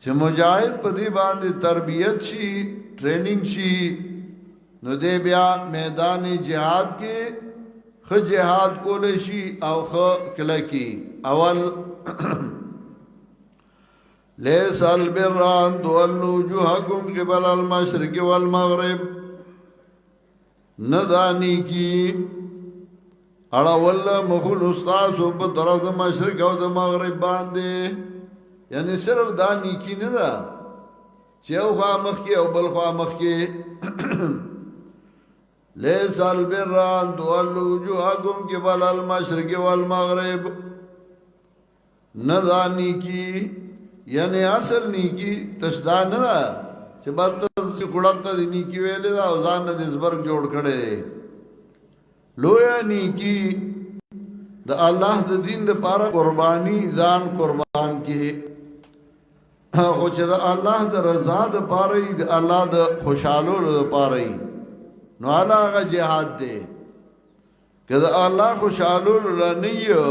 چې مجاهد په دې باندې تربیت شي ټریننګ شي نو دې بیا میدان جهاد کې خ جهاد کول شي او خ کله کې اول ليس البر ان تولوا وجوهكم قبل المشرق والمغرب ندانی کی اڑا والله مخون استاد په طرف د مشرق او د مغرب باندې یعنی صرف دا نیکی نه ده چې یو خوا مخکې او بل خوا مخکې ليس البر ان تولوا وجوهكم قبل المشرق والمغرب نه دا نیکی یعنی اصل نیکی تشدا نه ده چې بس کړهته د نیکی ویلې دا او ځان د زبرګ جوړ کړي لویا نیکی د الله د دین د پاره قربانی ځان قربان کې او چې د الله د رضا د پاره د الله د خوشالو د پاره نو هغه جهاد دی کله الله خوشالو لنیو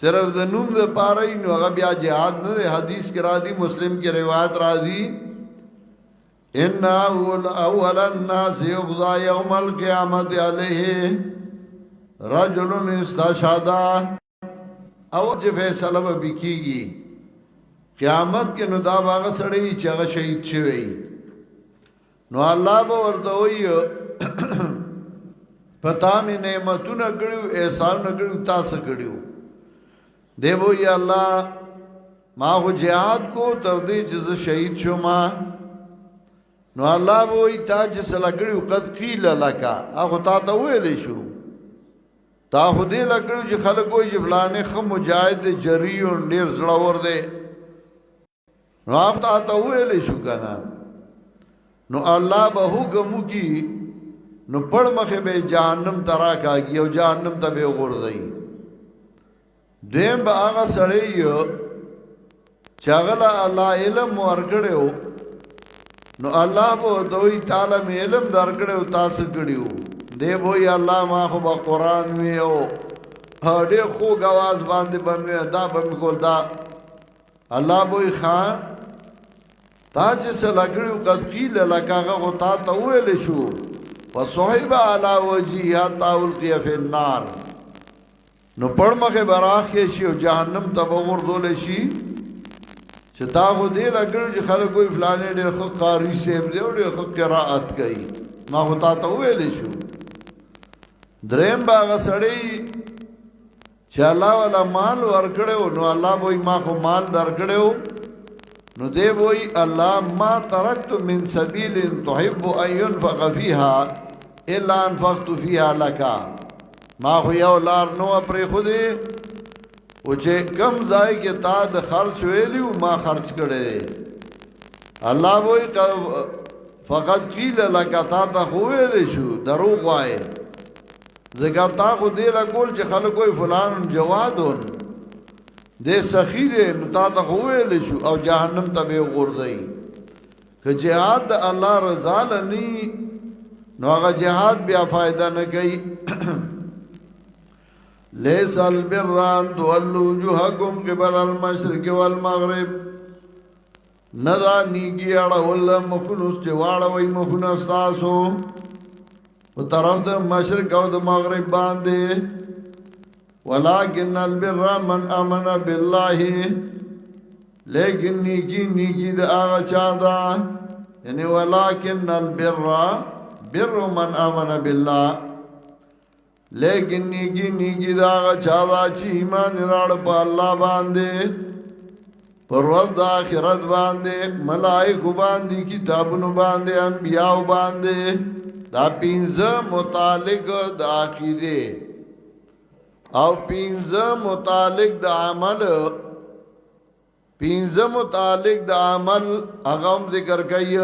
صرف د نوم د پاره نو هغه بیا جهاد نه دی حدیث کې راځي مسلم کې روایت راځي ان اول الناس يقضى يوم القيامه عليه رجل استشهد او چې فیصله به کیږي قیامت کې نو دا باغ سړی چې هغه شهید شوی نو الله به ورته وایي پتا مې نعمتونه کړو احسانونه کړو تاسو کړو دی وایي الله ما خو جهاد کو تر دې چې شهید شوم نو الله وایي تا چې سلګړو قد قیل لك هغه تا ته ویلې شو تا خو دې لګړو چې خلک وایي چې فلانه خو مجاهد جریو ډیر زړور دی نو هغه تا ته ویلې شو کنه نو الله به حکم کی نو پړ مخه به جهنم ترا کاږي او جهنم ته به وګورځي دیم به هغه سړی چې هغه الله علم ورکړو نو الله به دوی تعالی مې علم درکړو تاسو کړیو دی وای الله ما خو به قران ویو هډه خو غواز باندې بمه دا بم کول دا الله وای خان تا چې سلګړو قد قیل لکاغه او تا ته ویل شو وصحب علی وجهه تاولقی فی النار نو پړ مخه براخ کې شي او جهنم ته وګورځول شي چې تا خو دې لګړو چې خلک کوئی فلانه ډېر خو قاری سیب دی او ډېر خو قرائت کوي ما هو تا ته ویل شو دریم باغ سړی چې الله ولا مال ورکړو نو الله وای ما خو مال درکړو نو دی وای الله ما ترکت من سبیل تحب ان ينفق فيها الا انفقت فيها لك ما خو یو لار نو پر خودي او چې کم ځای کې تا د خرچ ویلیو ما خرچ کړي الله وای فقط قیل لك تا ته ویل شو دروغ وای زګا تا خو دې لا کول چې خلک کوئی فلان جوادون دې سخی دې نو تا ته ویل شو او جهنم ته به ورځي که جهاد د الله رضا لنی نو هغه جهاد بیا فائدہ نه کوي ليس البر ان تولوا وجوهكم قبل المشرق والمغرب ندا نیکی اړه ول مخونو چې واړه وای مخونو تاسو په طرف د مشرق او د مغرب باندې ولكن البر من امن بالله لیکن نیکی د هغه چا ده یعنی ولكن البر بر من امن بالله لیکن نیکی دا چا دا چې ایمان راړ په الله باندې پر ورځ د آخرت باندې ملائکه باندې کتابونو باندې انبیاء باندې دا پینځه متعلق د عقیده او پینځه متعلق د عمل پینځه متعلق د عمل هغه ذکر کوي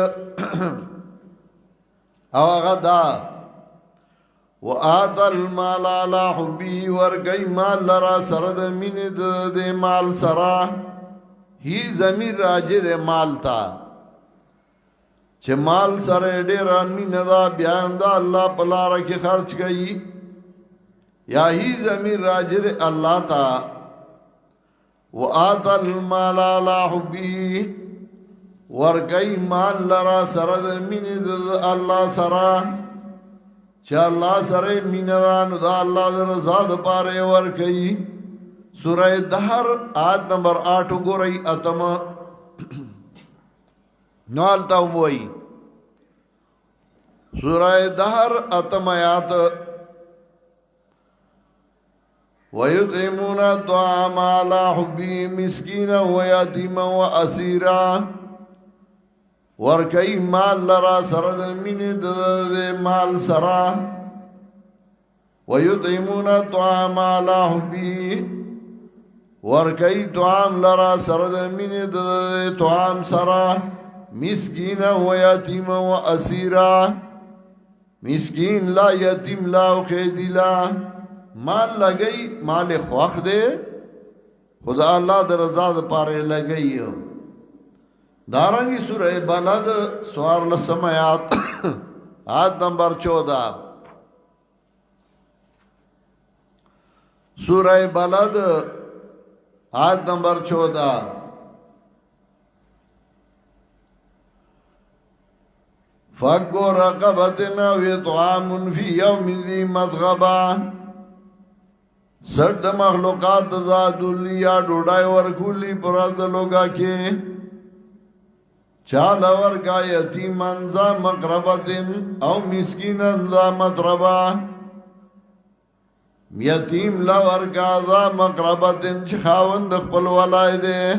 او هغه دا وآت المال على حبه ورگئی مال لرا سرد من د مال سرا ہی زمین راجه د مال تا چې مال سره ډېر امین دا بیا دا الله په لار کې خرج کړي یا هی زمین راجه د الله تا وآت المال على حبه ورکی مال لرا سرد من اللہ سرا چا اللہ سر من دانو دا اللہ در رضا دا پارے ورکی سورہ دہر آیت نمبر 8 گو رئی اتم نالتا ہوئی سورہ دہر اتم آیات وَيُطْعِمُونَ الطَّعَامَ عَلَى حُبِّهِ مِسْكِينًا وَيَتِيمًا وَأَسِيرًا ورکی مال لرا سرد من دے مال سرا وَيُطْعِمُونَ الطَّعَامَ عَلَى حُبِّهِ ورکی طعام لرا سرد من دے طعام سرا مسکینا و یتیما و اسیرا مسکین لا یتیم لا و خیدی لا مال لگئی مال خواخ دے خدا اللہ در رضا در پارے لگئی دارنگی سورہ بلد سوار لسم آیات آیت نمبر 14 سورہ بلد آیت نمبر 14 فَقُّ رَقَبَتِنَا وِطْعَامٌ فِي يَوْمٍ ذِي مَذْغَبَةٍ سرد مخلوقات زادولی یا ڈوڑائی ورکولی پرد لوگا کے چال ورگا یتیمن ذا مقربتن او مسکینن ذا مطربا یتیم لورگا ذا مقربتن چی خاوند خپل ولائی دے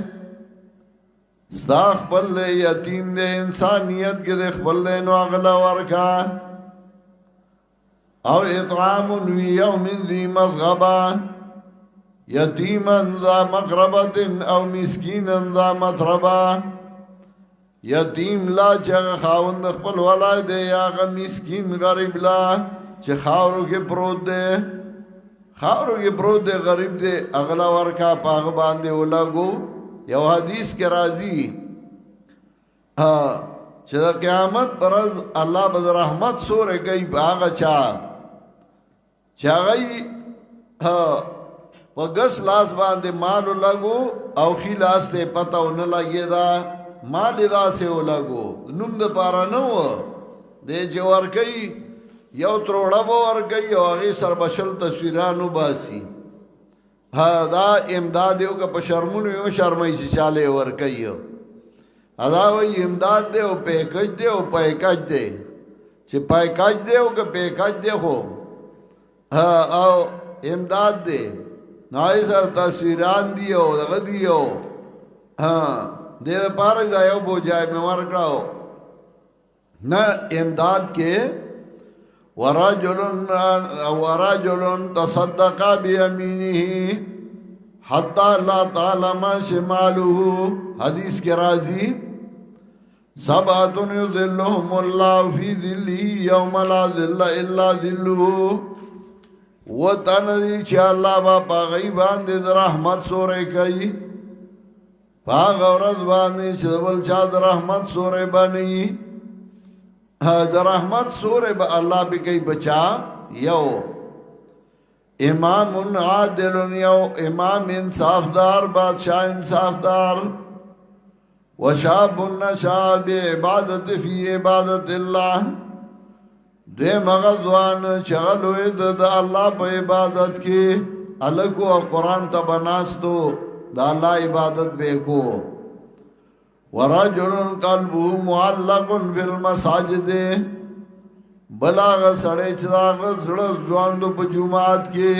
ستا خپل دے یتیم دے انسانیت کے دے خپل دے نو اغلا ورگا او اطعام وی یوم ذی مذغبا یتیما ذا مقربت او مسکینا ذا مطربا یتیم لا چه خاوند خپل ولای دے یا مسکین غریب لا چه خاورو کے پروت دے خاورو کے پروت دے غریب دے اغلا ورکا پاغ باندے ولگو یو حدیث کے راضی چه دا قیامت برز اللہ بز رحمت سورے گئی باغ چا چاگئی پا گس لاس باندے مالو لگو او خی لاس دے پتاو نلگی دا مال دا سے لگو نم دا پارا نو دے چه ورکی یو تروڑا با ورکی یو آغی سر بشل تصویرانو باسی دا امدادیو کا پا شرمونو یو شرمائی سی چالے ورکی ادا وی امداد دے او پیکج دے او پیکج دے چه پیکج دے او کا پیکج دے خو او امداد دے نائی سر تصویران دیو دغا دیو دے دا پارک دا یو بو جائے میں ورکڑاو نا امداد کے ورجلن تصدقا بی امینی حتی لا تعلم شمالو حدیث کے راضی سبعتن یذلہم اللہ فی ذلی یوم لا ذل الا ذلہو و تندی چه اللہ با پا غیبان دے در رحمت سورے کئی پا غورت باندے چه دبل چا در رحمت سورے بانی در رحمت سورے با اللہ بھی کئی بچا یو امام عادل یو امام انصاف دار بادشاہ انصاف دار وشاب نشاب عبادت فی عبادت اللہ دے مغزوان چغل ہوئے دا اللہ پا عبادت کی الگو قرآن تا بناستو دا اللہ عبادت بے کو ورجل قلبو معلق فی المساجد بلاغ سڑے چراغ زوان دو پا جماعت کی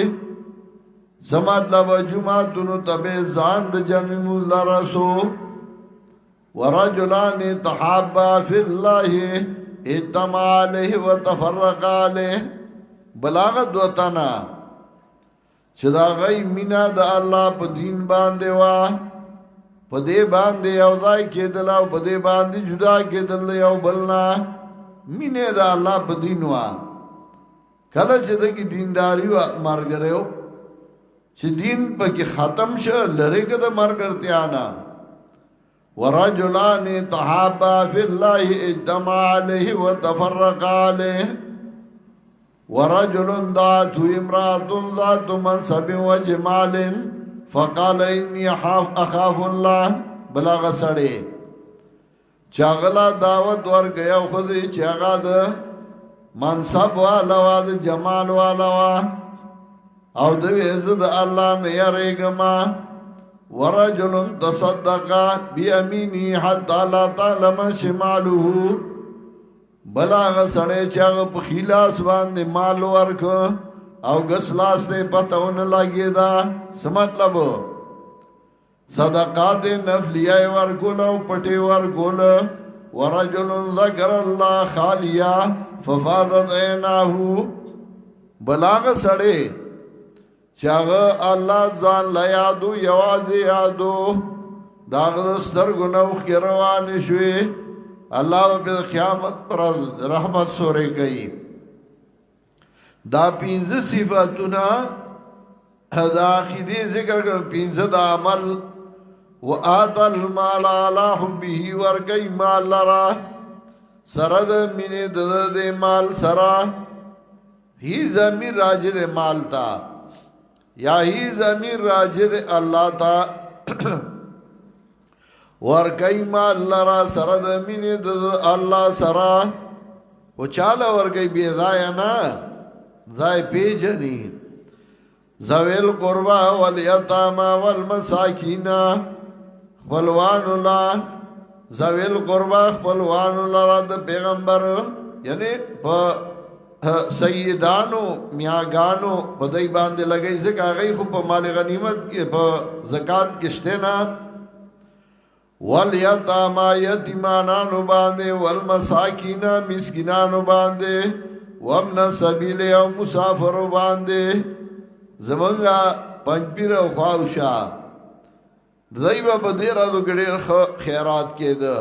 سمت لبا جماعت دنو تبے زاند جنم اللہ رسو ورجلان تحابا فی اللہ اجتماع علیہ و تفرق علیہ بلاغت وطنا چدا غی مینا دا اللہ پا دین باندے وا پا دے باندے یو دائی کے دلا پا دے باندے جدا کے دل یو بلنا مینے دا اللہ پا دین وا کلا چدا کی دینداری و مرگر ہو چھ دین پا کی ختم شا لرے کدا مرگرتی آنا ورجلان تحابا فی اللہ اجتماع علیہ و تفرق علیہ ورجل دعته امرأة ذات منصب و جمال فقال انی اخاف الله بلاغ سړی چاغلا دعوت ور گیا خود چاغا د منصب والا وا د جمال والا وا او د عزت الله نه یریګما ورجل تصدق بیمینه حتى لا تعلم شماله بلاغ سړی چاغ په خلاص باندې مال ورک او گس لاس دے پتاون لگی دا سمطلب صدقات نفلیہ ورگول او پٹی ورگول ورجل ذکر اللہ خالیا ففادت عیناہو بلاغ سڑے چاغ اللہ زان لیادو یوازی یادو داغ دستر گناو خیروانی شوی اللہ پی قیامت پر رحمت سورے گئی دا پینزه صفاتونا دا عقیده ذکر کر پینزه دا عمل و آتا المال علا حبیه ورگئی مال لرا سرد من دد مال سرا ہی زمین راجد مال تا یا ہی زمین راجد اللہ تا ورگئی مال لرا سرد من دد اللہ سرا و چالا ورگئی بیدایا نا ذای پیجنی ذویل قربا والیتاما والمساکین خپلوان اللہ ذویل قربا خپلوان اللہ رد پیغمبر یعنی پا سیدانو میاگانو پا دی باندے لگئی زکا غی خوب پا مال غنیمت کی پا زکاة کشتے نا والیتاما یتیمانانو باندے والمساکین مسکنانو باندے وابن سبیل او مسافر باندے زمانگا پنج پیر او خواوشا دائیبا با دیر آدو گڑیر خیرات کے دا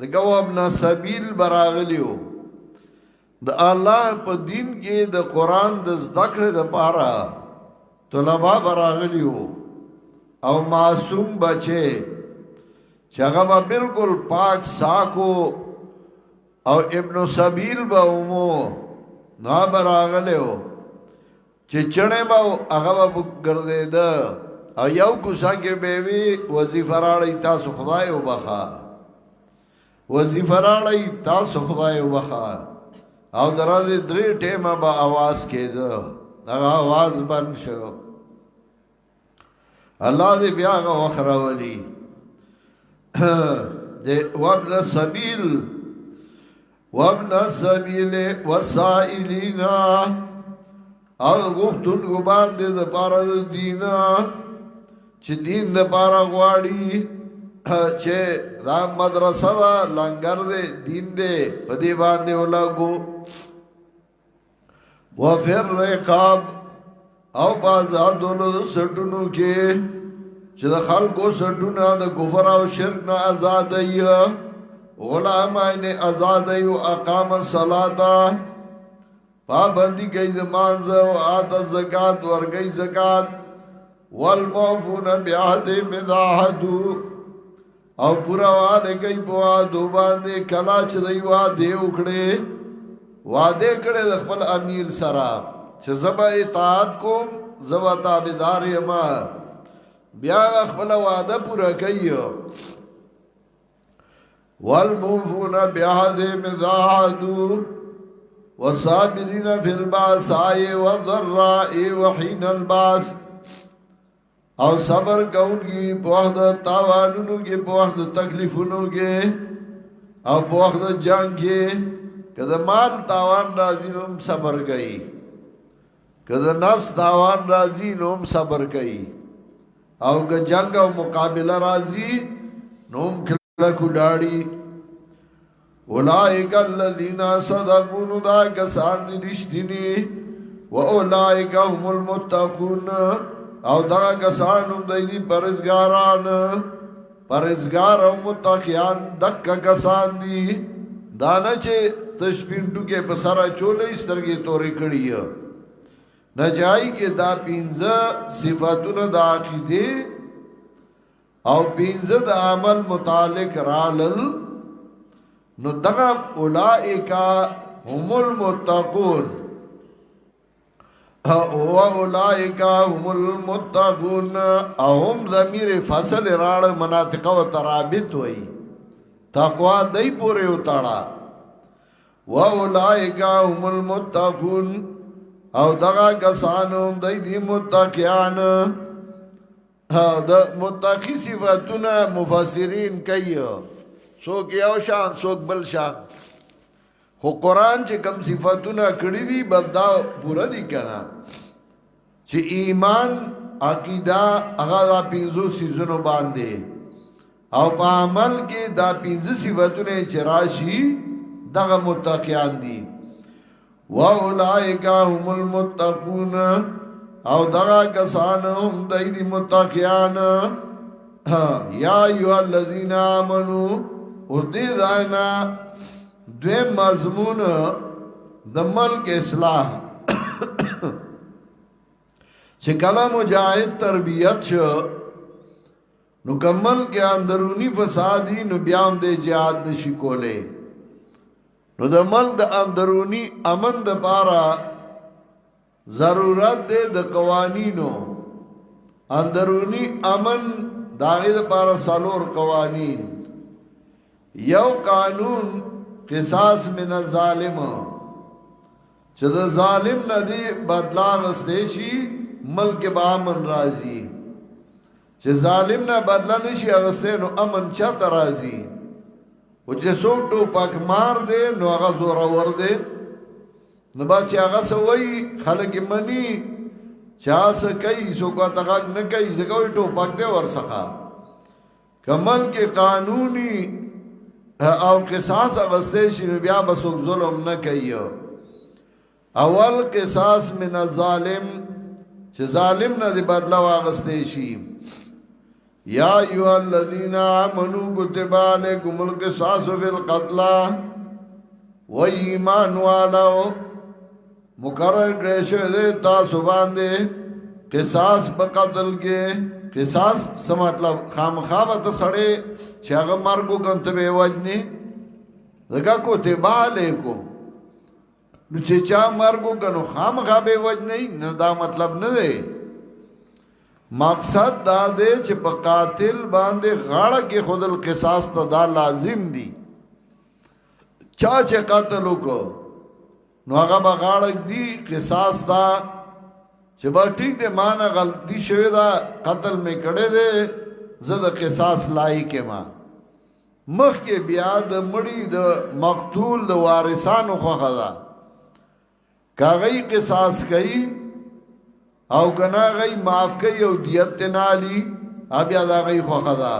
دکا وابن سبیل براغلیو دا اللہ پا دین کے دا قرآن دا زدکر دا پارا طلبا براغلیو او معصوم بچے چاگا با بلکل پاک ساکو او ابن سبیل با امو نا براغلے ہو چی چنے باو اغا با گردے دا او یو کسا کے بیوی وظیفہ راڑی تاسو خدایو بخا وظیفہ راڑی تاسو خدایو بخا او دراز دری ٹیم با آواز کے دا اغا آواز بند شو اللہ دے بیا اغا وخرا ولی وابن سبیل وابن السبیل والسائلین او گفتن کو باندے دا پارا دا دینا چی دین دا پارا گواری چی دا مدرسہ دا لنگر دے دین دے پدی باندے ہو لگو وفر رقاب او بازار دولو دا سٹنو کے چی دا خلقو سٹنا دا کفر او شرک نا ازادئی غلام آئین ازادئی و اقام الصلاة پابندی کئی دمانز و آتا زکاة ورگئی زکاة والموفون بیعہد مداحدو او پورا والے کئی پوادو باندے کلاچ دی وادے اکڑے وادے کڑے دخپل امیر سرا چه زبا اطاعت کم زبا تابدار یما بیا اخپل وادہ پورا کئی والموفون بعهدهم إذا عاهدوا والصابرين في البأساء والضراء وحين الباس او صبر کون کی بوخد تاوانونو کی بوخد تکلیفونو کی او بوخد جنگ کی کده مال تاوان رازی نوم صبر گئی کده نفس تاوان رازی نوم صبر گئی او که جنگ او مقابله رازی نوم لکو ڈاڑی اولائک اللذین صدقون دا کسان دی رشتینی و اولائک هم المتقون او دا کسان دی پرزگاران پرزگار او متقیان دکا کسان دی دانا چه تشپینٹو کے بسارا چولے اس طرح کی توری کڑی نجائی کے دا پینزا صفاتون دا عقیدے او پینزه د عمل متعلق رالل نو دغه اولائکا هم المتقون او اولائک هم المتقون اهم ضمیر فصل راړ مناطق او ترابط وای تقوا دای پورې وتاړه و اولائک هم المتقون او دغه کسانو دای دی متقیان د متقی صفاتونه مفسرین کوي څوک یو شان څوک بل شان خو قرآن چې کم صفاتونه کړی دي بس دا پورا دي کنه چې ایمان عقیده هغه دا پنځو سيزونو باندې او په عمل کې دا پنځه صفاتونه چې راشي دغه متقیان دي واولائک هم المتقون او دغه کسان هم دای متقیان یا ایها الذین آمنو او دې داینا دویم مضمون د ملک اصلاح چې کله مجاهد تربیت شو نو کمل کې اندرونی فسادی نو بیا هم د جهاد نشي کوله نو د ملک د اندرونی امن د پاره ضرورت ده د قوانینو اندرونی امن داغه د پاره سالور قوانین یو قانون قصاص من الظالم چې د ظالم نه دی بدلا غستې شي ملک به امن راځي چې ظالم نه بدلا نشي غستې نو امن چاته راځي او چې څوک ټوپک مار دی نو هغه زور ور دی نو با چې هغه سوي خلک مني چا څه کوي څوک ته نه کوي ځکه ټوپک دی ورڅخه کمل کې قانوني او قصاص اغسطه شي بیا بسوک ظلم نه کوي اول قصاص من الظالم چې ظالم نه دی بدلا واغسطه شي یا ایها الذین آمنوا کتب علیکم القصاص فی القتل و ایمان والو مقرر کړی دی تاسو باندې قصاص په قتل کې قصاص څه مطلب خامخا به سړی چې هغه مرګو کنته به وجني زګه کتب علیکم نو چې چا مرګو کنو خامخا به وجني نه دا مطلب نه دی مقصد دا دی چې په قاتل باندې غاړه کې خود القصاص ته دا لازم دی چا چې قتل وکړو نو هغه به غاړه دی قصاص دا چې به ټیک دی مانه غلطی شوی دا قتل می کړی دی زه د قصاص لایق ما مخ کې بیا د مړی د مقتول د وارثانو خوخه ده کاغی قصاص کوي او کنا غي معاف کوي او دیت نالی بیا دا غي خوخه ده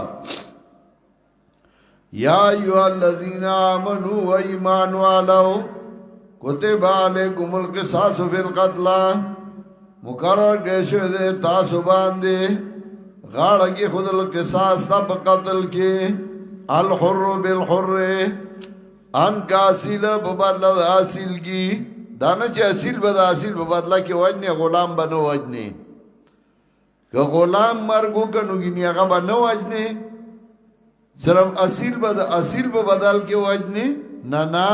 یا ایها الذین آمنوا و ایمان والو کتب علیکم القصاص فی القتل مقرر کړی دی تاسو باندې غاړه کې خود القصاص تا په قتل کې الحر بالحر ان کا اصل په بدل د اصل کې دانه چې اصل به د اصل په بدل کې وجنه غلام بنو وجنه که غلام مرګو کنو کې هغه بنو وجنه صرف اصل به د اصل په بدل کې وجنه نه نه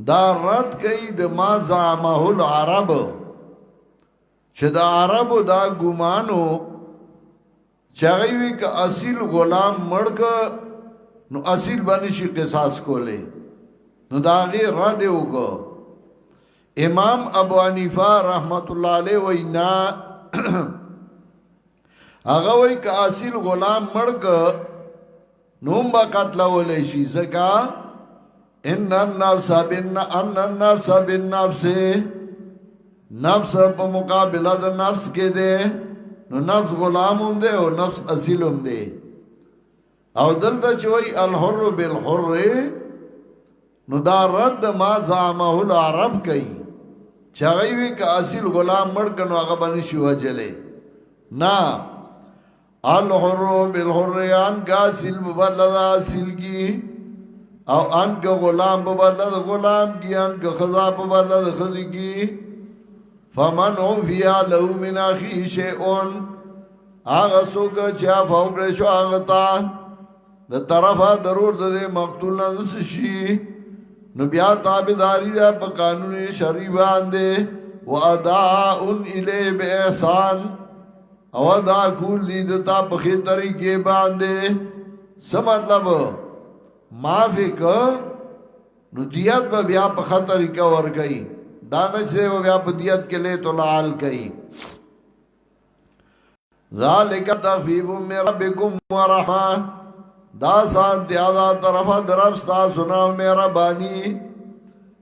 دا رد کوي د ما زعمه العرب چې د عربو دا ګمانو چاغوی که اصیل غلام مړک نو اصیل باندې شي قصاص کوله نو دا غیر را دیوګو امام ابو حنیفه رحمت الله علیه وینا هغه وی که اصیل غلام مړک نو با قتل ولې شي زکا ان النفس بالنفس نفس په مقابله د نفس کې ده نو نفس غلام هم ده او نفس اصیل هم ده او دلته چوي الحر بالحر نو دا رد ما زعمه العرب کوي چاغوي که اصیل غلام مړ کنو هغه باندې شو وجلې نا الحر بالحر ان کا اصیل بدل اصیل کی او ان کا غلام بدل غلام کی ان کا خضا بدل خضی کی فمن اوفیا له من اخی شیئون آغا سوکا چیا فوکڑے شو آغتا دا طرفا ضرور دا دے مقتول نس شی نو بیا تابداری دا پا قانون شریع باندے و اداء الی باحسان او ادا کول لیدتا پخی طریقے باندے سمطلب معافی که نو دیت با بیا پخا طریقہ ورگئی دانش دے و بیا پا دیت کے لئے تو لعال کئی ذالک تخفیف من ربکم ورحمہ دا سانتیادا طرفا درفستا سنا میرا بانی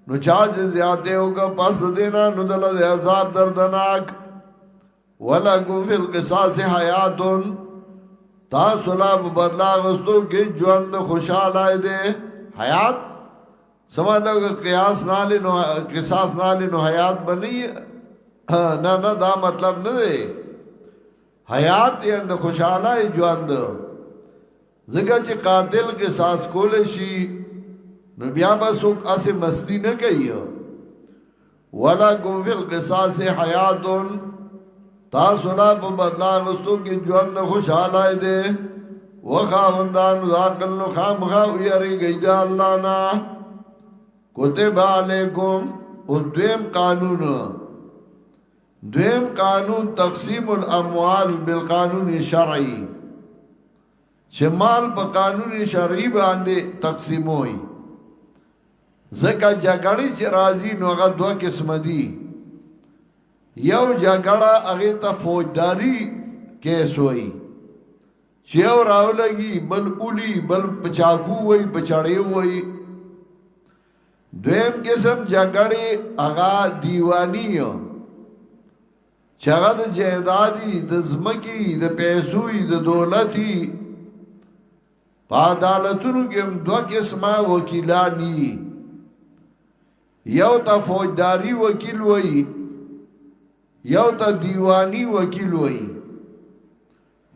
نو چاچ زیادے ہوگا پس دینا نو دل دے عذاب دردناک وَلَكُمْ فِي الْقِصَاصِ حَيَاتٌ تاسولا بدلا غستو کی جوند خوشحال آئے دے حیات سمجھ لو کہ قیاس نالی نو قصاص نالی نو حیات بنی نا نا دا مطلب نہ دے حیات یند خوشحال آئے جوند ذکر چی قاتل قصاص کولے شی نو بیا بسوک اسے مستی نہ کئی وَلَكُمْ فِي الْقِصَاصِ حَيَاتٌ تاسولا پا بدلا غستو کی جوند خوشحال آئے دے وخاوندان ذاکل نو خام خواہ یاری گئی دا اللہ نا کتب علیکم اس دویم قانون تقسیم الاموال بالقانون شرعی شمال پا قانون شرعی باندے تقسیم ہوئی زکا جگڑی چی رازی نو اگا دو قسم دی یو جگڑا اغیتا فوجداری کیس ہوئی چیو راو لگی بل اولی بل پچاکو ہوئی پچاڑے ہوئی دویم قسم جگڑی اغا دیوانی چغا دا جہدادی دا زمکی دا پیسوی دا دولتی پا عدالتونو کم دو قسم وکیلانی یو تا فوجداری وکیل ہوئی یو تا دیوانی وکیل ہوئی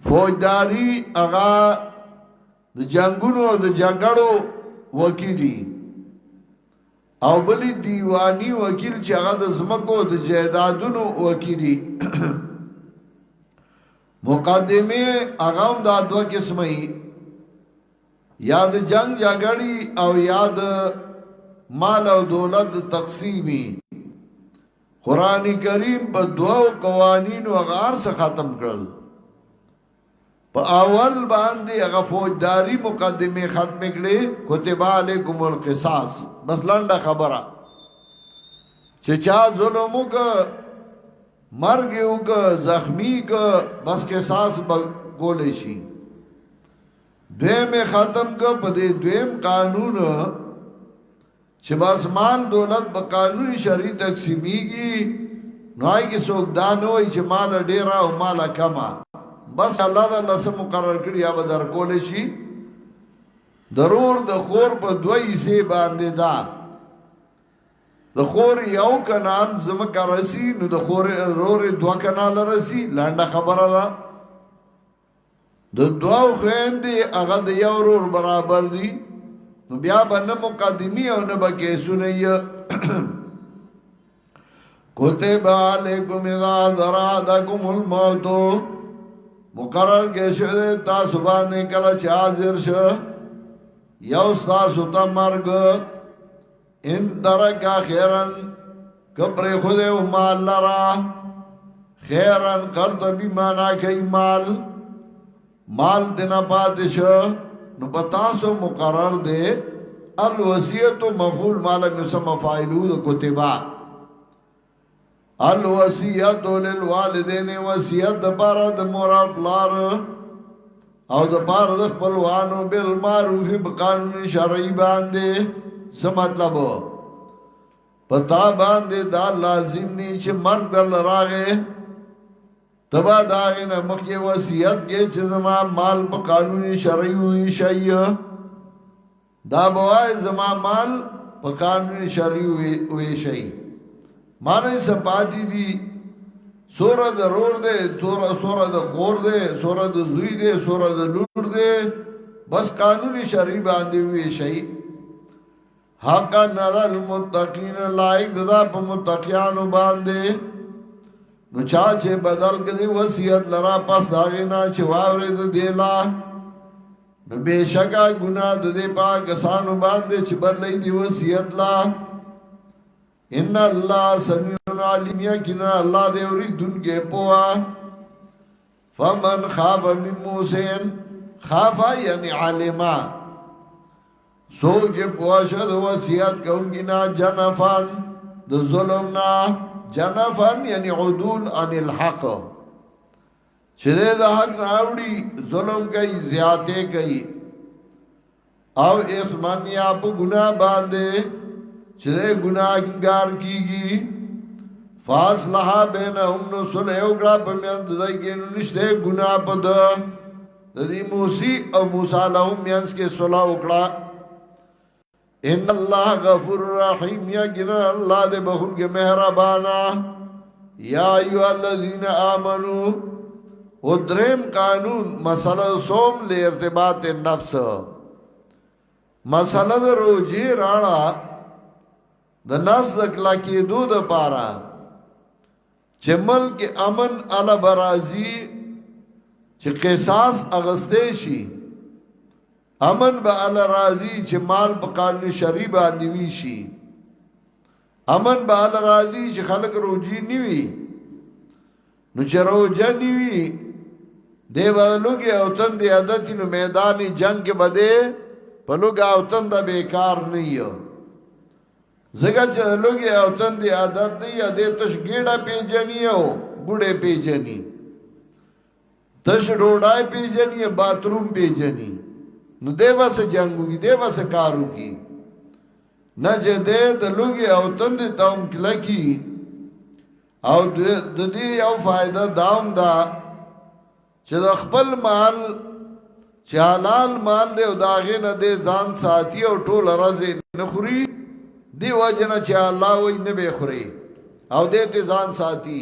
فوجداری اغا دا جنگونو دا جگڑو وکیلی او بلی دیوانی وکیل چی اغا دا زمکو دا جہدادونو وکیلی مقدمے اغاون دا دو قسمئی یا دا جنگ جگڑی او یا دا مال او دولت تقسیمی قرآن کریم پا دو قوانین و اغار سے ختم کرل پا اول باندے اغا فوجداری مقدمی ختم کرلے کتب علیکم القصاص بس لنڈا خبرہ چچا ظلمو کا مرگیو کا زخمی کا بس قصاص گولے شی دویم ختم کا پا دے دویم قانون چھ بس مال دولت با قانونی شرعی تقسیمی کی نوائی کی سوکدان ہوئی چھ مال ڈیرا و مال کما بس اللہ دا لسم مقرر کری اب در کولشی ضرور د خور په دوی سه باندې دا د خور یو کنال زمکا رسی نو د خور رور دو کنال رسی لانډه خبره ده د دوو خويندې هغه د یو رور برابر دي نو بیا باندې مقدمی او نه بکې سنئ کتب علیکم اذا ذرادکم الموت مقرر کې شه تاسو باندې کله چې حاضر شه یو تاسو ته مرګ ان درکا خیرن کبر خود او مال لرا خیرن قرد بی مانا کئی مال دینا پادشو نو پتاسو مقرر دے الوسیعت مفعول مالا مسمى فاعلو دو کتبا الوسیعت للوالدین وسیعت دپارا دمورا پلار او دپارا دخپلوانو بالمعروفی بقانون شرعی باندے سمطلب پتا باندے دا لازم نیچے مرگ در لراغے تبا داغین مخی وسیعت کے چیزما مال پا قانونی شرعی ہوئی شئی دا بوائے زما مال پا قانونی شرعی ہوئی شئی معنی سپاتی دی سورہ دا رور دے سورہ دا خور دے سورہ دا زوی دے سورہ دا لور دے بس قانونی شرعی باندے ہوئی شئی حقا نرى المتقین لائق ددا پا متقیانو باندے نو چاچے بدل کدی وسیعت لرا پس داغینا چه واورد دیلا نو بے شکا گناہ ددے پا کسانو باندے چه بدلی دی وسیعت لا ان اللہ سمیع علیم یقینا اللہ دے اوریدن کے پوا فمن خاف من موسین خافا یعنی علما سوچ پوشد وسیعت کونگینا جنفان د ظلمنا جنفان یعنی عدول عن الحق چلے دا حق ناوڑی ظلم کئی زیادے کئی او اسمان یا پا گناہ باندے چلے گناہ انگار کی گی فاصلحا بینہم نو صلح اگڑا پا میند دائی کے نشتے گناہ پا دا دی موسی او موسیٰ لہم مینس کے صلح اگڑا ان اللہ غفور رحیم یا گنا اللہ دے بخون کے مہربانا یا ایوہ الذین آمنو و درم قانون مسئلہ سوم لے ارتباط نفس مسئلہ دا روجی راڑا دا نفس دا کلاکی دو دا پارا چه ملک امن علا برازی چه قصاص اغسطیشی امن با علا راضی چه مال پا قانون شریع باندوی شی امن با علا راضی چه خلق روجی نیوی نو چه روجا نیوی دے با لوگی اوتن دے عدتی نو میدانی جنگ کے بدے پا لوگ اوتن دا بیکار نہیں زگا چه لوگی اوتن دے عدت نہیں دے تش گیڑا پیجنی ہو گوڑے پیجنی تش روڑائی پیجنی باتروم پیجنی نو دیوا سے جنگو کی دیوا سے کارو کی نا چه دے دا لوگی اوتن دے تاوم کلکی او دی او فائدہ داوم دا چه دا خپل مال چه حلال مال دے او داغی نا دے زان ساتی او ٹول رزی نخوری دی وجنا چه اللہ وی نبی خوری او دے تی زان ساتی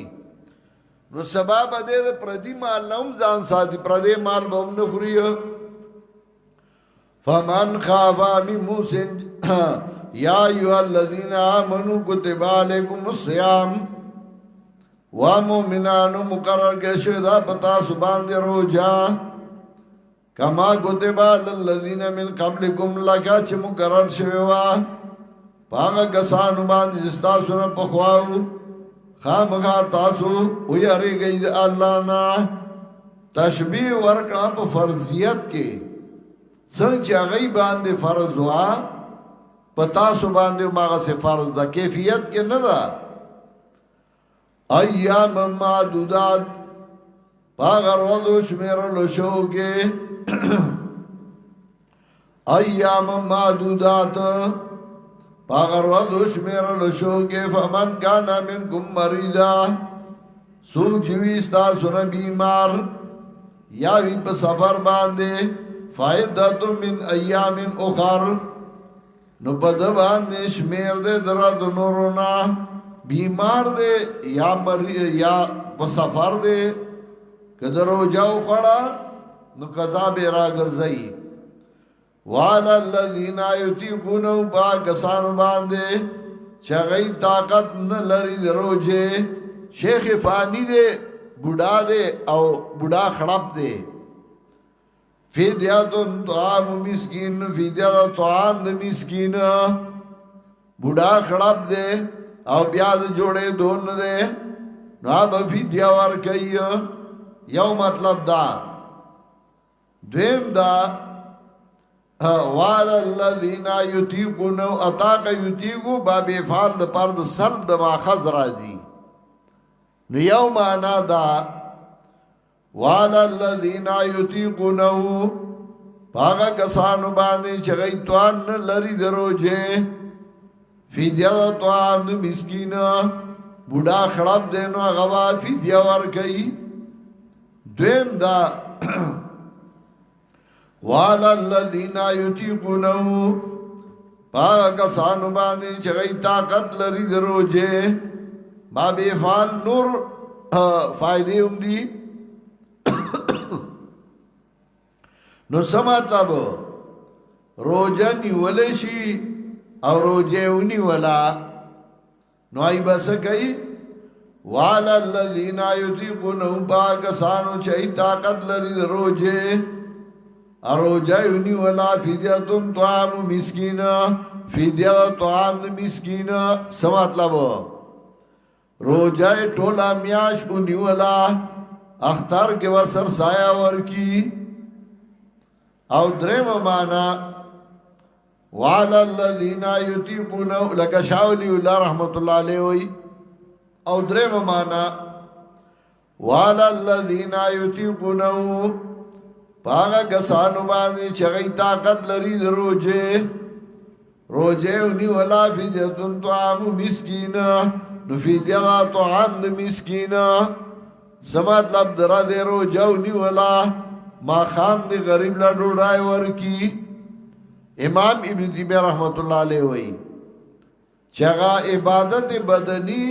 نو سباب دے دا پردی مال نام زان ساتی پردی مال با هم نخوری فمن خافا من موسن یا ایوہ الذین آمنوا کتب علیکم الصیام ومؤمنانو مقرر کے شہدہ پتا سبان دے روجا کما کتبا للذین من قبلکم لکا چھ مقرر شویوا پاگا کسانو باندې جستا سن پخواو خامخا تاسو ویاری گئی دے اللہ نا تشبیح ورکا پا فرضیت کے سنگ چه اغی باندے فرض ہوا پتاسو باندے ماغا سے فرض دا کیفیت کے ندا ایام معدودات پاگر وضو شمیر لشو کے ایام معدودات پاگر وضو شمیر لشو کے فمن کانا منکم مریضا سوک چویستا سن بیمار یا وی پا سفر باندے فائدتو من ایام اخر نو پدبان دے شمیر دے درد نورونا بیمار دے یا بسفر دے کدرو جاو کھڑا نو قضا بے را گرزئی والا اللذین یطیقونو با کسانو باندے چغی طاقت نلری دروجے شیخ فانی دے بوڑا دے او بوڑا خڑپ دے فیدیاتن طعام مسکین فیدیات طعام دا مسکین بوڑا خڑاب دے او بیاد جوڑے دون دے نو آب فیدیا ورکی یو مطلب دا دویم دا والا اللذین یتیقونو اتاق یتیقو باب افعال دا پرد سلب دا ماخذ را دی نو یو مانا دا والا الذین یطیقونه پاگا کسانو باندې چغی توان لری دروجه فیدیا توان مسکین بوڑا خڑاب دینو غوا فیدیا ورکی دویم دا والا الذین یطیقونه پاگا کسانو باندې چغی طاقت لری دروجه باب افعال نور فائدے ام دی نو سمطلب روجہ نیولے شی او روجے نیولا نو آئی بس کئی والا الذین یطیقونہ پاکسانو چاہی طاقت لری روجے روجہ نیولا فیدیتن طعام مسکین فیدیت طعام مسکین سمطلب روجه ټوله میاش ونیولا اختر کې وسر سایه ورکی او درم معنا وعلى الذين يطيقون لك شاولي الله رحمت الله علیه وی او درم معنا وعلى الذين يطيقون پاگا کسانو باندې چغی طاقت لري د روجه ونیولا فدیتون طعام مسکین نو فدیه طعام د مسکین سمطلب درا دے روجه ونیولا ما خام دی غریب لا ډوډۍ ورکی امام ابن تیمیہ رحمت الله علیه وی چغا عبادت بدنی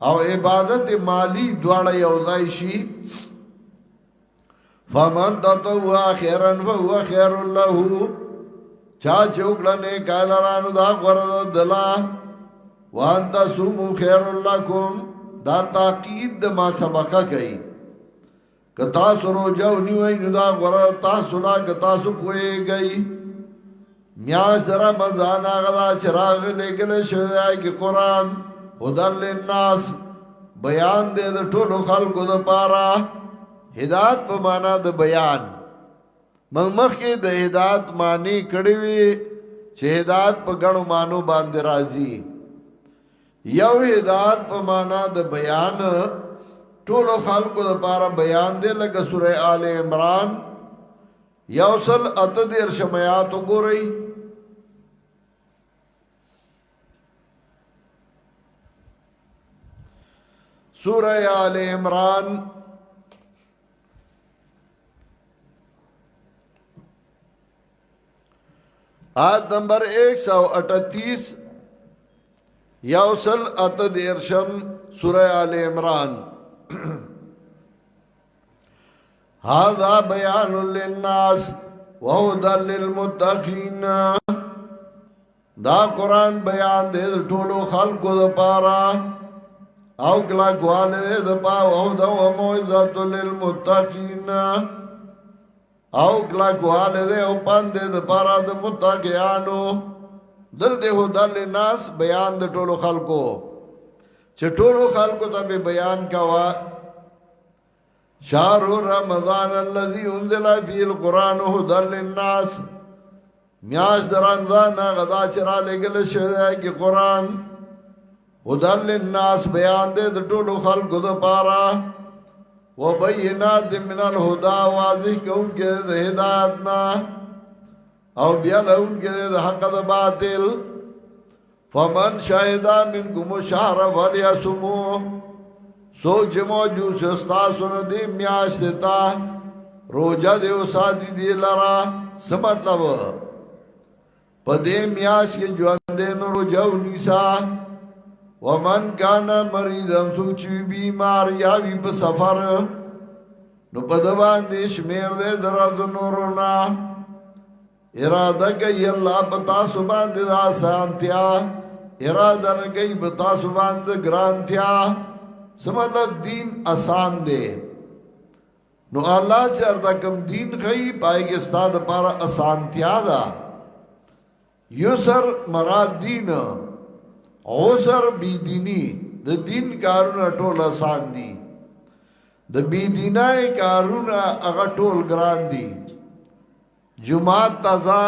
او عبادت مالی دواړه یو ځای شي فمن تطوع خيرا فهو خير له چا چوکلنه کالرانو دا غره دلا وانت سومو خير لكم دا تاکید د ما سبقه کوي کتا سرو جو نیوی نو دا غره تاسو لا کتا سو کوی گئی میاش در رمضان آغلا چراغ لگل شدائی کی قرآن هدر للناس بیان دے دا ټولو خلقو دا پارا ہدایت پا مانا دا بیان مخ کے دا ہدایت معنی کڑوی چه ہدایت پا گنو مانو باندے رازی یو ہدایت پا مانا دا بیان ټولو خلقو دا پارا بیان دے لگا سورہ آل عمران یوصل اتدیر شمیاتو گو رئی سورہ آل عمران آیت نمبر 138 یوصل اتدیر شم سورہ آل عمران هذا بیان للناس وهدى للمتقین دا قرآن بیان دے ټولو خلقو دا پارا او کلا گوانے دے دا پا وهدى وموعظة للمتقین او کلا گوانے دے او پاندے دا پارا دا متقیانو دل دے هدى للناس بیان دے ټولو خلقو چه ټولو خلقو تا بے بیان کوا شهر رمضان الذي انزل فيه القرآن هدى للناس میاش در رمضان غدا چرا لگل شده کی قرآن هدى للناس بیان دے د ټولو خلقو د پارا وبینات من الهدى واضح کون کے د ہدایت نا او بیا لون کے د حق د باطل فمن شهد منکم الشهر فلیصموه سوچ موجو شستا سن دی میاش دیتا روجہ دیو سادی دی لرا سمطلب پا دی میاش کے جواندے نو روجہ انیسا ومن کانا مریضن سوچوی بیمار یاوی پا سفر نو پا دوان دی شمیر دے درد نورونا ارادہ گئی اللہ پتا سبان دی دا سانتیا ارادہ نگئی پتا سبان دی گرانتیا سمطلب دین آسان دے نو اللہ چرتا کم دین خی پائے کہ استاد پارا آسانتیا دا یسر مراد دین عسر بی دینی دا دین کارونا ټول آسان دی دا بی دینائی کارونا اگا ټول گران دی جماعت تازا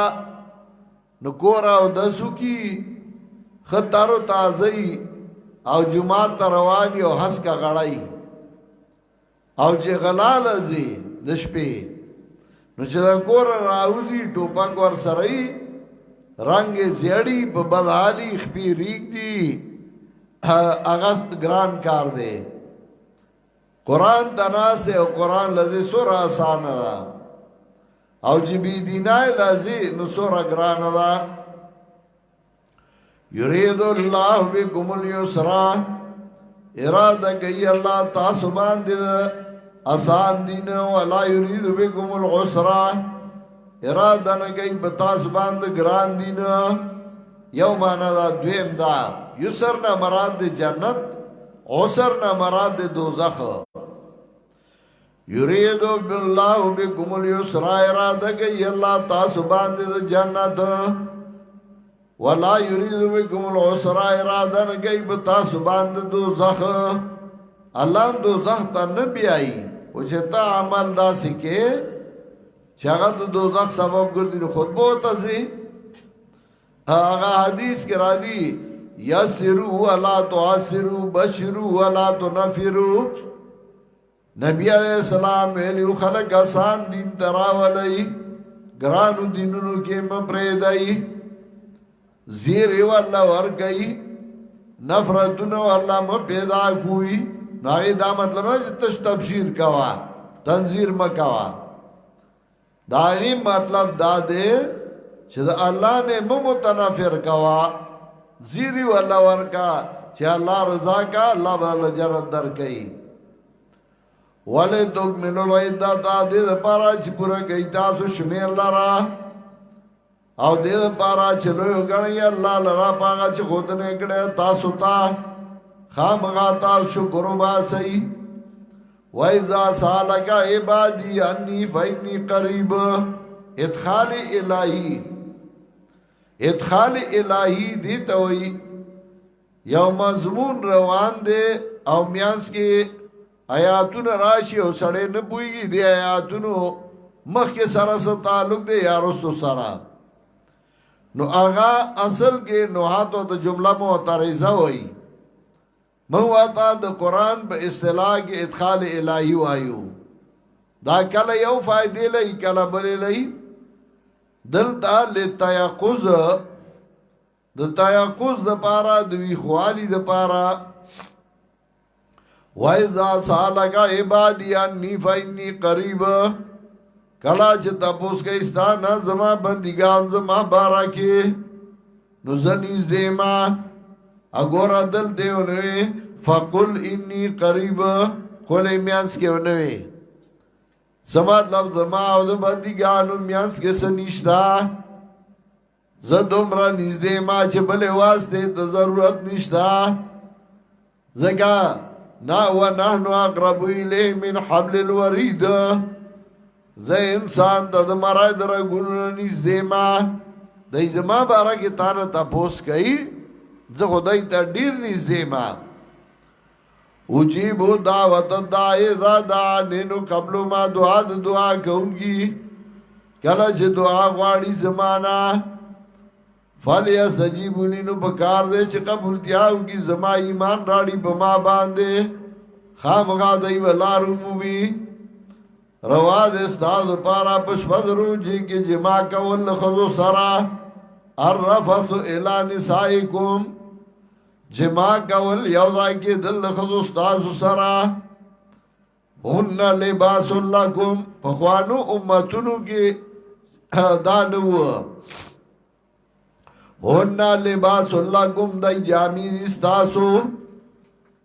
نکورا او دسو کی خطارو تازئی او جماعت تا روانی او حس کا غړای او چې غلال ازي د شپې نو چې دا کور راوځي ټوپک ور سره رنگ زیړی په بدحالي خپې ریګ دی اغاست ګران کار دی قرآن تناس دی او قرآن لذي سور آسان دا او چې بی دینای لذي نو سور ګران دا یرید اللہ بکم الیسرا ارادہ گئی اللہ تاسو باندې آسان دین ولا یرید بکم العسرا ارادہ نگئی بتاسو باندې ګران دین یو معنا دا دویم دا یسر نه مراد د جنت عسر نه مراد د دوزخ یرید بالله بکم الیسرا ارادہ گئی اللہ تاسو باندې د جنت ولا یرید بكم العسر اراده نه کوي په تاسو باندې دوزخ الله هم دوزخ ته نه بیایي او چې تا عمل داسې کې چې هغه د دوزخ سبب ګرځي نو خود به تاسو هغه حدیث کې راځي یسروا ولا تعسروا بشروا ولا تنفروا نبی علیہ السلام ویلو خلق آسان دین تراولی گرانو دینونو کې مپریدای زیر والله ورګي نفرتونو الله م پیدا کوي نه دا مطلب نه چې تش تبشیر کوا تنذیر مکوا دا غي مطلب دا دی چې الله نے متنفر کوا زیر والله ورکا چې الله رضا کا الله بل جنت درکې ولې دوک منو العدت دې لپاره چې پوره کوي تاسو شمیر لرا او دې لپاره چې لوی غنی الله لرا پاګه چې خود نه کړه تاسو ته خامغا تاسو شکر وباسي وایذا سالک عبادی انی فینی قریب ادخال الہی دی توي یو مضمون روان دي او میانس کې آیاتونه راشي او سړی نه پويږي دی آیاتونو مخکې سره سره تعلق دی یا رسو سره نو هغه اصل کې نوحاتو د جمله معترضه وای مو واتا د قران په اصطلاح کې ادخال الہی وایو دا کله یو فائدې لای کله بلې لای دلتا لتیقظ د تیقظ د پارا د وی خوالی د پارا وایذا سالک عبادی انی فینی قریب کلا چې تاسو کې استانه زما بندگان زما بارکه نو زنیز دیما اګور دل دیونه فقل انی قریب کله میانس کې ونوي سمات لفظ ما او د بندگانو میانس کې سنشتا زه دومره نږدې ما چې بلې واسطه ته ضرورت نشتا زګه نا و نحنو اقرب الیه من حبل الورید زه انسان د مرای درګونو نږدې ما دای زما بارکه تانه تاسو کوي زه خدای ته ډیر نږدې ما اجیبو دعوت الداعی اذا دعانی نو قبل ما دعا کونگی کله چې دعا غواړي زمانہ فلیستجیبونی نو پکار دے چې قبول تیاو کی زما ایمان راړي په ما باندې خامغا دی ولارو مووی روا دې استاد پارا پښپدرو چې کې جما کول خذو سرا الرفث الی نسائکم جما کول یو ځای کې دل خذو استاد سرا هن لباس لکم پخوانو امتونو کې دانو هن لباس لکم دای جامی استاسو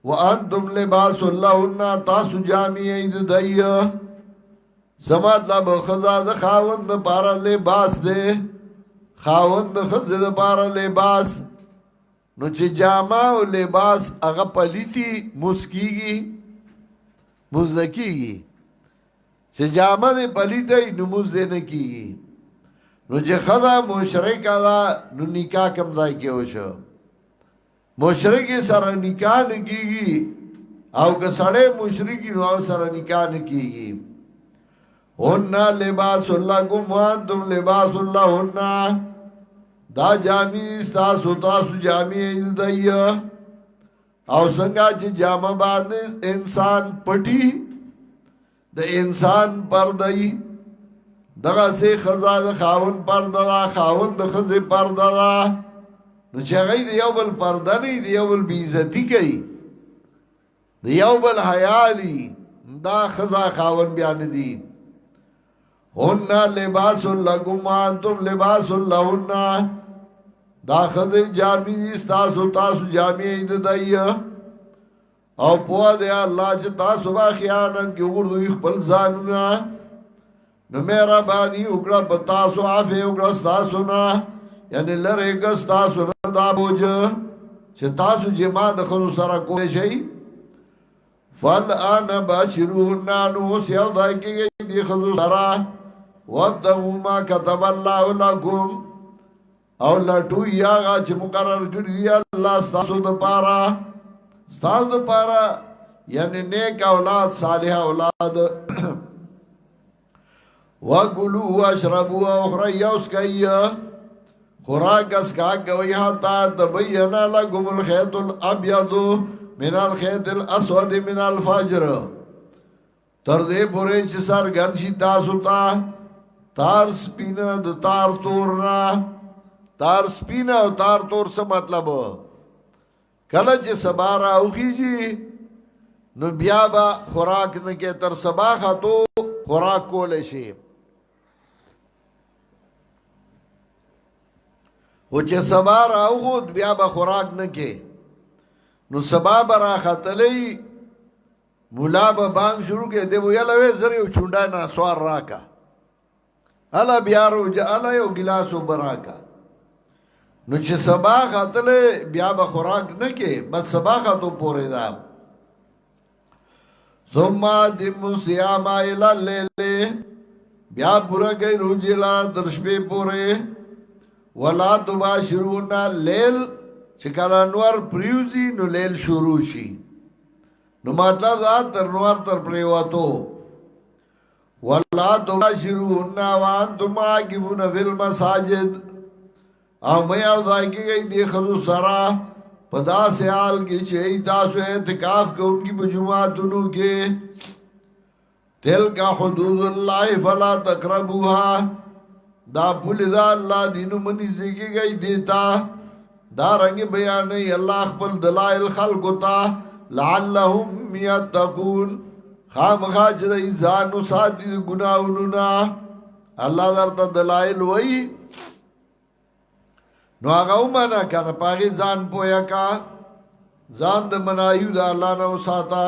وانتم لباس لهن تاسو جامی اید دای سمات لب خزا د خاوند پارا لباس دے خاوند خزا د پارا لباس نو چې جامه او لباس هغه پلیتی مسکیږي مزدکیږي چې جامه دې پلیتی نو مزد نه کیږي نو چې خدا مشرک ادا نو نکاح کم ځای کې وشو مشرک سره نکاح نه کیږي او که سړی مشرکی نو سره نکاح نه کیږي هن لباس لکم وانتم لباس لهن دا جامی ستاسو تاسو جامی دی او څنګه چې جامه باندې انسان پټي د انسان پردای دغه سه خزا د خاون پردا خاون د خزه پردا نو چې هغه دی یو بل پردا نه دی یو بل بیزتی کوي دی یو بل حیالی دا خزا خاون بیان دي هن لباس لکم وانتم لباس لهن دا خزه جامی ستاسو تاسو جامی اید دای او په دې الله چې تاسو با خیانت کې وګورئ خپل ځانونه نو میرا باندې وګړه په تاسو عفو وګړه تاسو نه یعنی لره ګس تاسو نه دا بوج چې تاسو جما د خلو سره کوی شي فل انا بشرون نو سیو دای کې دي خلو سره وابدو ما كتب الله لكم او لټو یاغه چې مقرر کړی دی الله ستاسو د پاره ستاسو د پاره یعنی نیک اولاد صالح اولاد وَقُلُوا وَاشْرَبُوا وَاخْرَيَّ اسْكَيَّ خوراک اسکا کوي حتا تبین لكم الخيط الابيض من الخيط الاسود من الفجر تر دې پورې چې سرګن شي تاسو ته تار سپینه د تار تورنا تار سپینه او تار تور څه مطلب کله چې سبا راوخیږي نو بیا به خوراک نه کې تر سبا خاطو خوراک کول شي او چې سبا راوخود بیا به خوراک نه کې نو سبا به راختلی مولا به بانگ شروع کې دی ویل وې زری او چونډا نه سوار راکا الا بیا روجه الا یو ګلاس وبراکا نو چې سبا خاتله بیا به خوراک نه کې بس سبا خاتو پورې دا ثم دم صيام الى الليل بیا پورا گئی روزه لا درشبه پورې ولا تباشرون الليل چې کله انوار پریوزی نو لیل شروع شي نو مطلب دا تر نور تر پریواتو ولا تباشرون وانتم عاكفون في المساجد او مې او ځای کې گئی دی خلو سرا پدا سے حال کې چې تاسو اعتکاف کوونکی په جمعاتونو کې تلک حدود الله فلا تقربوها دا پول دا الله دینو منی زیږي گئی دیتا دا رنگ بیان الله خپل دلائل خلق تا لعلهم يتقون خامخا چې ځان نو ساتي ګناہوں نه الله درته دلائل وای نو هغه ومنه کنه پاګی ځان پویا کا ځان د منایو د الله نو ساته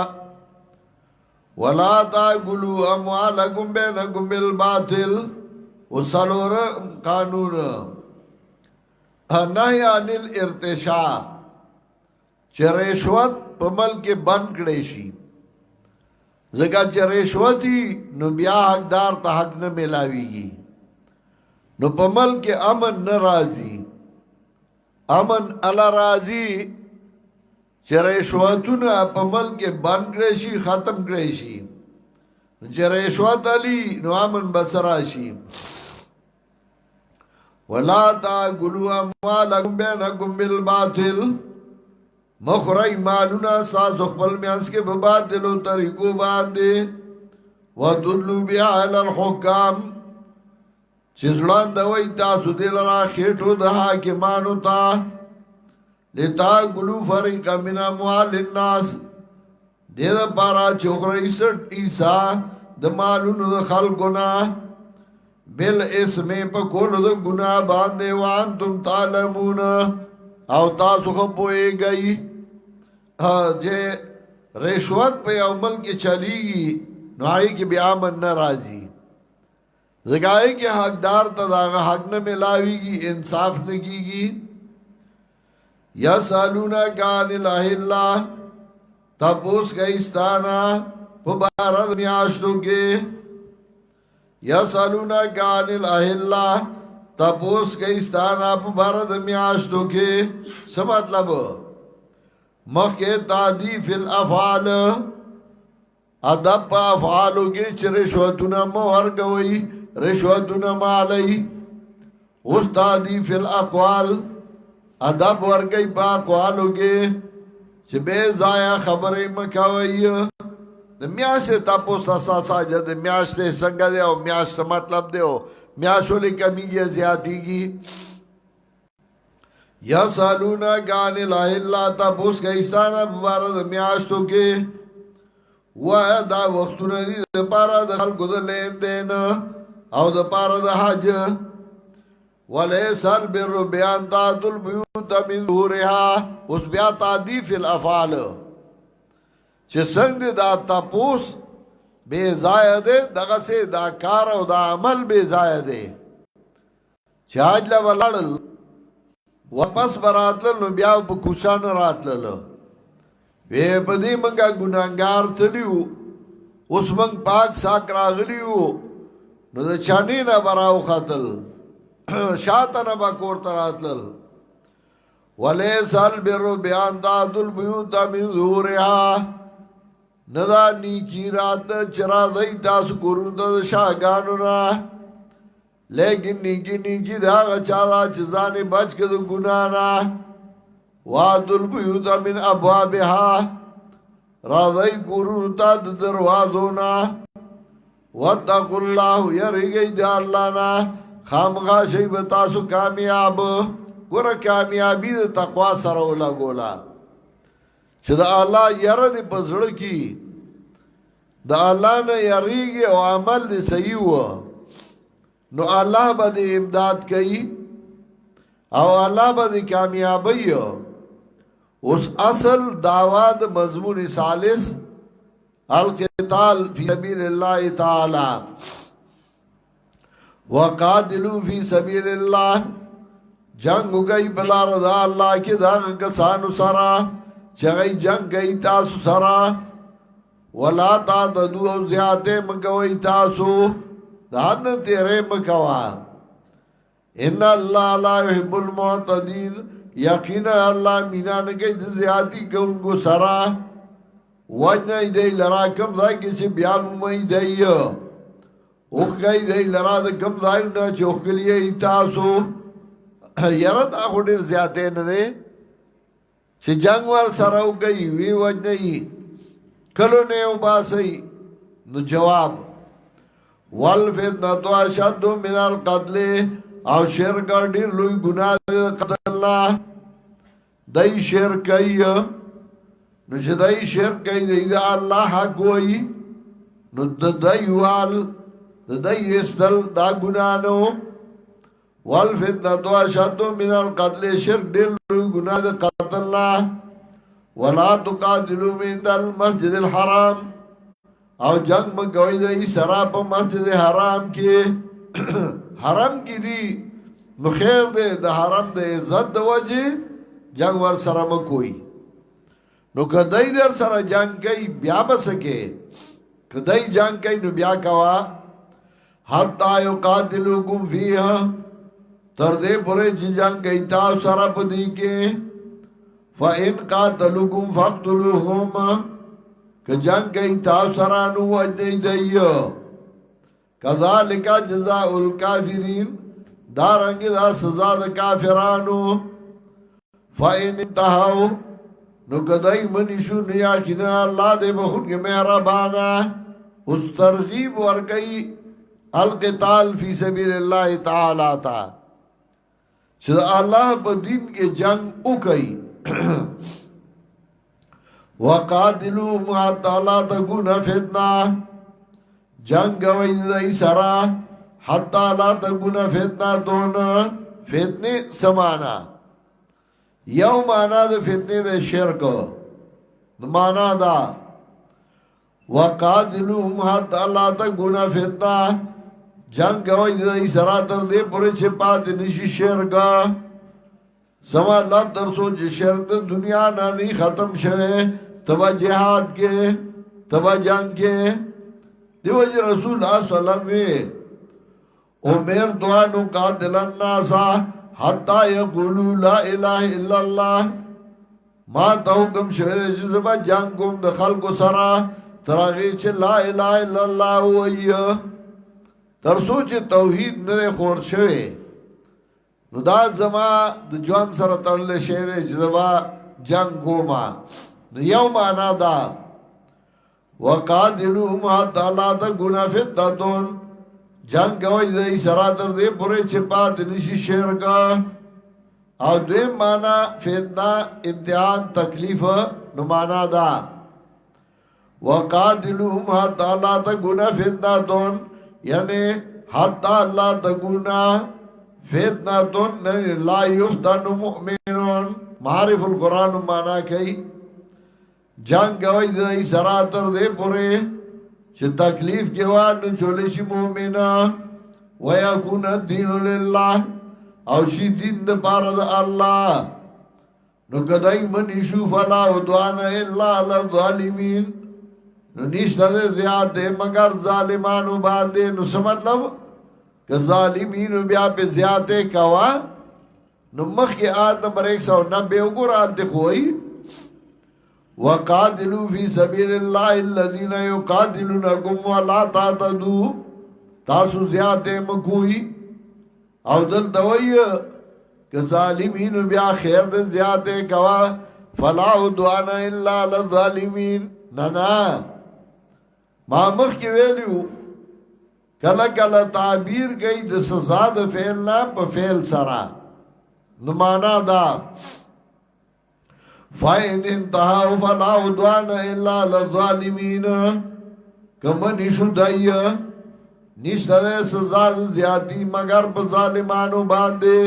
ولا تاكلوا اموالكم بينكم بالباطل وصلور قانون نهی عن الارتشاء چې رشوت په ملک بند کړي شي ځکه چې رشوتي نو بیا حقدار ته حق نه ملاويږي نو په ملک امن ناراضي امن الا راضي چې رشوتونه په ملک بند کړي شي ختم کړي شي چې رشوت علي نو امن بسرا شي ولا تاكلوا اموالكم بينكم بالباطل مخرج مالونا ساسو خپل میانس کې په باطلو طریقو باندې وتدلوا بها على الحكام چې ځلان د وای تاسو دل را خېټو د حاکمانو ته لتاكلوا فريقا من اموال الناس دې لپاره چې خوري سټ عیسا د مالونو د خلقونه بل اسمه په کولو د ګناه باندې وان تم تعلمون او تاسو خو پويږئ چې رشوت په عمل کې چلیږي نو هغه کې بیا من ناراضي زګای کې حقدار ته دا حق نه ملاويږي انصاف نه کیږي یا سالونا کان الہ اللہ تپوس گئیستانا پبارد میاشتو کے یا سالونا کان الہ اللہ تپوس گئیستانا پبارد میاشتو کے سمطلب مخ کے تعدیف الافعال ادب پا افعالو کے چھ رشوتونا مورگوئی رشوتونا مالی اس تعدیف الاقوال ادب ورگئی پا اقوالو کے چھ بے زایا خبری مکوئی د میاش تپوس اساسا جد میاش ته څنګه دی او میاش څه مطلب دی او میاشو لیکمیږي زیاتیږي یا سالونا کان الہ الا تپوس گئیستانه بارد میاشتو کې و دا وختونه دي د پاره د خلکو د لین دین او د پاره د حج وليس البر بيان تعد البيوت من ظهورها اوس بیا تعدیف الافعال چې څنګه دا تپوس بے زائده دغه سه دا کار او دا عمل بے زائده چې حج لا ولړل واپس براتل نو بیا په کوشان راتلل وی په دې منګه ګناګار تلیو اوس منګ پاک ساک راغلیو نو د چانی نه براو خاتل شاتنه با کور تراتل ولیس البر بیان تعدل البیوت من ظهورها ندا نیکی رات چرا دی تاسو کورون تا شاگانو نا لیکن نیکی دا غچالا چزانی بچ کدو گنانا وعد البیوت من ابوابها راضی کورون تا دروازونا واتقوا اللہ یرگی دا اللہ نا خامخا شی بتاسو کامیاب گورا کامیابی دا تقوی سره ولا ګولا چې دا الله یره دې پزړه کی دا الله نه یریږي او عمل دې صحیح و نو الله به دې امداد کوي او الله به دې کامیابی اوس اصل دعوا د مضمون ثالث القتال فی سبیل الله تعالی وقاتلوا فی سبیل الله جنگ گئی بلا رضا اللہ کی دا کسانو سرا چگئی جنگ گئی تاسو سرا ولا تعتدوا او زیادے مکوئی تاسو داد تیرے مکوا ان اللہ لا يحب المعتدین یقین اللہ مینان گئی زیادی گونگو سرا وجنہ دی لرا کم دائی کسی بیابو مئی دی اوخ گئی دی لرا دا کم دائی نا چوخ گلیے تاسو یاره دا خو ډیر زیاتې نه دی چې جنگ ور سره وګي وی وجنې کلو نه وباسي نو جواب والفتنه اشد من القتل او شرک ډیر لوی ګناه دی قتل الله دای شرک کوي نو چې دای شرک کوي دی الله حق وای نو د دایوال د دای استل دا ګناه نو والفتنه اشد من القتل شرک دل گناہ د قتل الله ولا تقاتلوا من المسجد الحرام او جنگ مګوي د سرا په مسجد حرام کې حرام کې دي نو خیر دې د حرام د عزت د وجه جنگ ور سره مکوي نو کدی در سره جنگ کوي بیا بسکه کدی جنگ کوي نو بیا کوا حتا یقاتلوکم فیها تر دې پرې چې جنگ گئی تاسو سره پدې کې فإن قاتلوکم فقتلوهم که جنگ گئی تاسو سره نو وځي دیو کذالک جزاء الکافرین دا رنګ دا سزا د کافرانو فإن انتهوا نو کدی منی شو نیا کینه الله دې بخون کې مهربانا اوس ترغیب ورګي القتال فی سبیل الله تعالی تا چې الله په دین کې جنگ وکړي وقاتلوا مع تعالی تكون فتنه جنگ وای دای سرا حتا لا تكون فتنه دون فتنه سمانا یو معنا د فتنه د شرک معنا دا وقاتلوا مع تعالی تكون فتنه جنگ گوئی دائی سرا تر دے پورے چھپات نشی شرگا سما لب در سوچ شرگ دنیا نانی ختم شوے تبا جہاد کے تبا جنگ کے دیو جی رسول اللہ صلی اللہ علیہ وسلم امیر دوانو قاتل الناسا حتی یقولو لا الہ الا اللہ ما تحکم شوے جزبا جنگ کم دخل کو سرا تراغی چھے لا الہ الا اللہ ہوئی ترسو چې توحید نه خور شوی نو دا زما د ځوان سره تړل شي چې زما جنگ کوما نو یو معنا دا وقاتلوا ما تعالی د ګنا فتاتون جنگ کوي د سره تر دې پورې چې پات نشي شرکا او دوی معنا فتنه امتحان تکلیف نو معنا دا وقاتلوا ما تعالی د ګنا فتاتون یعنی حتی اللہ تکونا فتنہ لا یفتن مؤمنون معارف القرآن مانا کئی جنگ گوئی دائی سراتر دے پورے چھ تکلیف جوان چولشی مومنہ ویکون الدین للہ او شی دین دا پارد اللہ نو کدائی منیشو فلا ودوان اللہ للظالمین نو نیشتا دے زیاد دے مگر ظالمانو باندے نو سمطلب که ظالمینو بیا پی زیادے کوا نو مخی آیت نمبر 190 اگر آلتے خوئی وَقَاتِلُوا فِي سَبِيلِ اللَّهِ الَّذِينَ يُقَاتِلُونَكُمْ وَلَا تَعْتَدُوا تاسو زیادے مکوئی او دل دوئی کہ ظالمین بیا خیر دے زیادے کوا فَلَا عُدْوَانَ إِلَّا لِلظَّالِمِينَ نانا ما مخ کی ویلیو کلا کلا تعبیر گئی د سزا د فعل نا په فعل سرا نمانا دا فَإِنْ انْتَهَاوْا فَلَا عُدْوَانَ إِلَّا لِلظَّالِمِينَ کمنی شدائی نشتر سزا زیادی مگر په ظالمانو باندے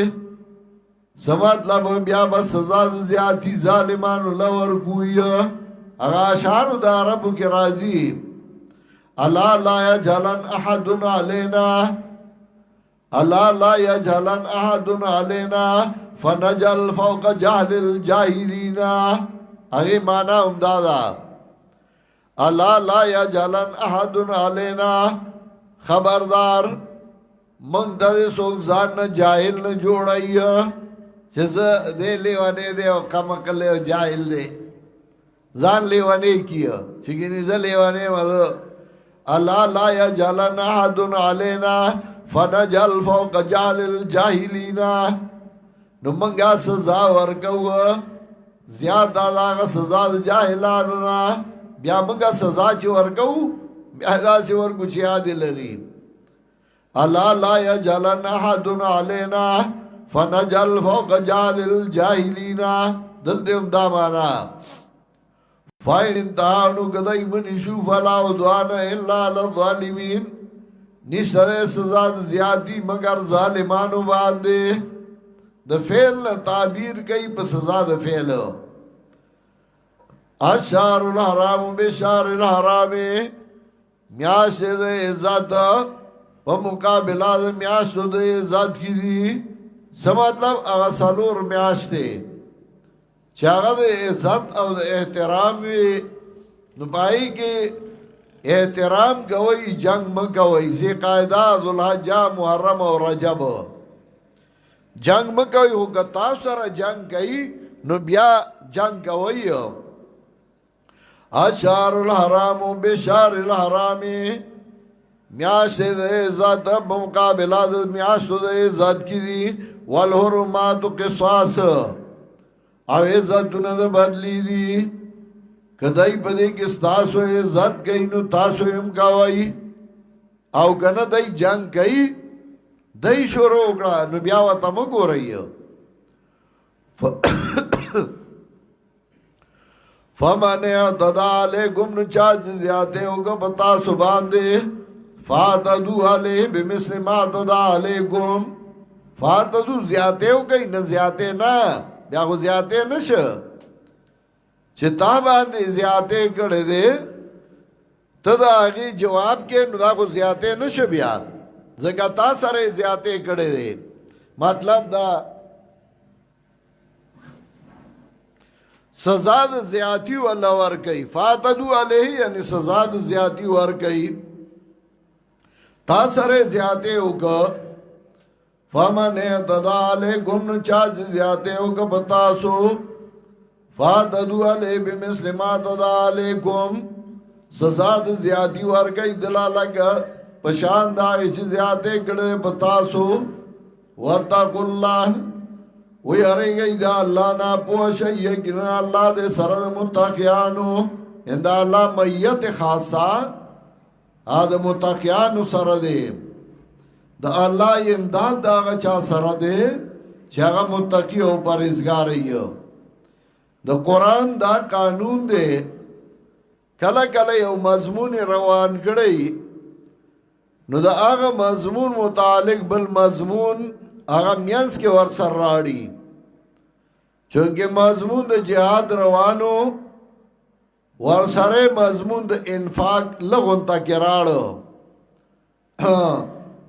سمطلب بیا بس سزا زیادی ظالمانو لور کوئی اگا اشعارو دا ربو کی راضی اللہ لا یجھلن احد علینا اللہ لا یجھلن احد علینا فنجل فوق جہل الجاہلین اگی مانا امدادا اللہ لا یجھلن احد علینا خبردار منگ در سوک زان نا جاہل نا جوڑائی چیز دے لیوانے دے و کمکل لے و جاہل دے زان لیوانے کیا چکی نیزا لیوانے مدو اللہ لا یجھلن احد علینا فنجل فوق جہل الجاہلین نو منگا سزا ورکو زیادہ داغا سزا جاہلانونا بیا منگا سزا چی ورکو بیا دا چی ورکو چی آدی لری اللہ لا یجھلن احد علینا فنجل فوق جہل الجاہلین دل دیم دا مانا فائن انتہانو کدائی منشو فلا عدوان الا للظالمین نشتر سزا زیادی مگر ظالمانو باندے د فعل تعبیر کئی پا سزا د فعل اشار الحرام بشار الحرام میاشت د عزت پا مقابلہ د میاشت د عزت کی دی سمطلب اغا سالور میاشتے چاگا د عزت او د احترام وی نپائی کے احترام کوئی جنگ مکوئی زی قائدہ ذوالحجہ محرم و رجب جنگ مکوئی ہوگا تاثر جنگ کئی نو بیا جنگ کوئی اشار الحرام بشار الحرام میاشت دے عزت مقابلہ دے میاشت دے عزت کی دی والحرمات قصاص او عزت دے بدلی دی کدائی پدے کس تاسو عزت کئی نو تاسو ام کوائی او کنا دائی جنگ کئی دائی شروع اکڑا نو بیاوتا مگو رہی فمن اعتدى علیکم نو چاچ زیادے ہوگا بتاسو باندے فاتدو علیہ بمثل ما اعتدى علیکم فاتدو زیادے ہو گئی نا زیادے نا بیا کو زیادے نشا چه تا باندې زیاته کړه دې ته دا هغه جواب کې نو دا کو زیاته نشه بیا ځکه تا سره زیاته کړه دې مطلب دا سزا د زیاتی ولا ور کوي فاتدو علیه یعنی سزا د زیاتی ور کوي تا سره زیاته وک فمن اعتدى علیکم چا زیاته وک بتاسو فاتدو علی بمثل ما اعتدى علیکم سزا د زیاتی ورکای دلاله پشان دا چې زیاته کړه بتاسو وتقوا الله وی ارګی دا الله نا پوښی یقینا الله دې سره متقیانو اندا الله میت خاصه ا د متقیانو سره دې د الله امداد دا چا سره دې چې هغه متقی او پرهیزګار یو د قرآن دا قانون دے کله کله یو مضمون روان کړي نو دا هغه مضمون متعلق بل مضمون هغه میانس کې ور سر راړي چونکه مضمون د جهاد روانو ور سره مضمون د انفاق لغون تا کراړو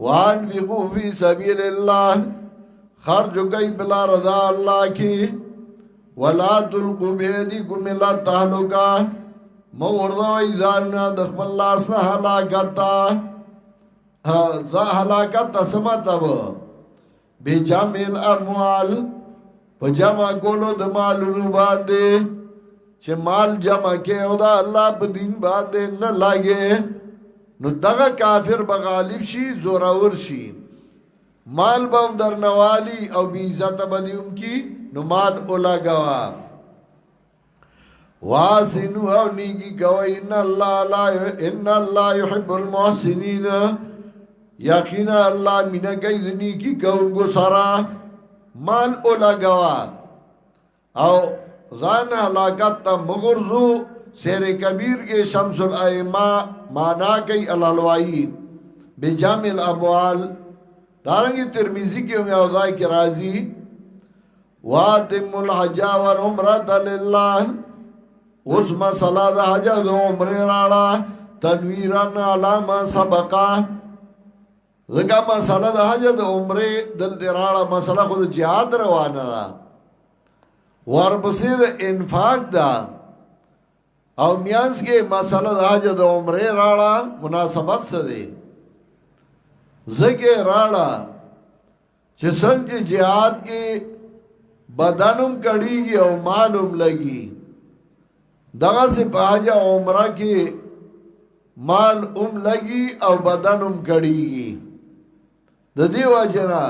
وان بيقو فی سبیل الله خرج کوي بلا رضا الله کی ولا تلقوا بيديكم الى التهلكه مورضوا اذان د خپل لاس نه هلاکت ذا حلاکت تسمتب بی جمع الاموال پا جمع کولو د مالونو بانده چه مال جمع کے او دا اللہ پا دین بانده نا لگے نو دغا کافر بغالب شی زورور شی مال بام در نوالی او بی عزت بدیون کی نو مال اولا گوا واسنو او نیگی گوا ان اللہ یحب المحسنین یقینا اللہ مینا گئی دنی کی گون گو سارا مال اولا گوا او ذان حلاکت تا مغرزو سیر کبیر کے شمس الائمہ مانا کئی الالوائی بجامع الاموال دارنگی ترمیزی کی ہمیں اوضائی کی رازی واتم الحجا والعمرت للہ اس مسئلہ دا حجا دا عمر راڑا تنویران علامہ سبقا ذکا مسئلہ دا حجا دا عمر دل راڑا مسئلہ خود جہاد روانا دا ورپسی دا انفاق دا او میانس کے مسئلہ دا حجا دا عمر راڑا مناسبت سے دے زکے راڑا چه سنگ جہاد کی بدنم کڑی گی او معلوم لگی دغا سے پاجا عمرہ کی مال لگی او بدنم کڑی گی دا دیو جنا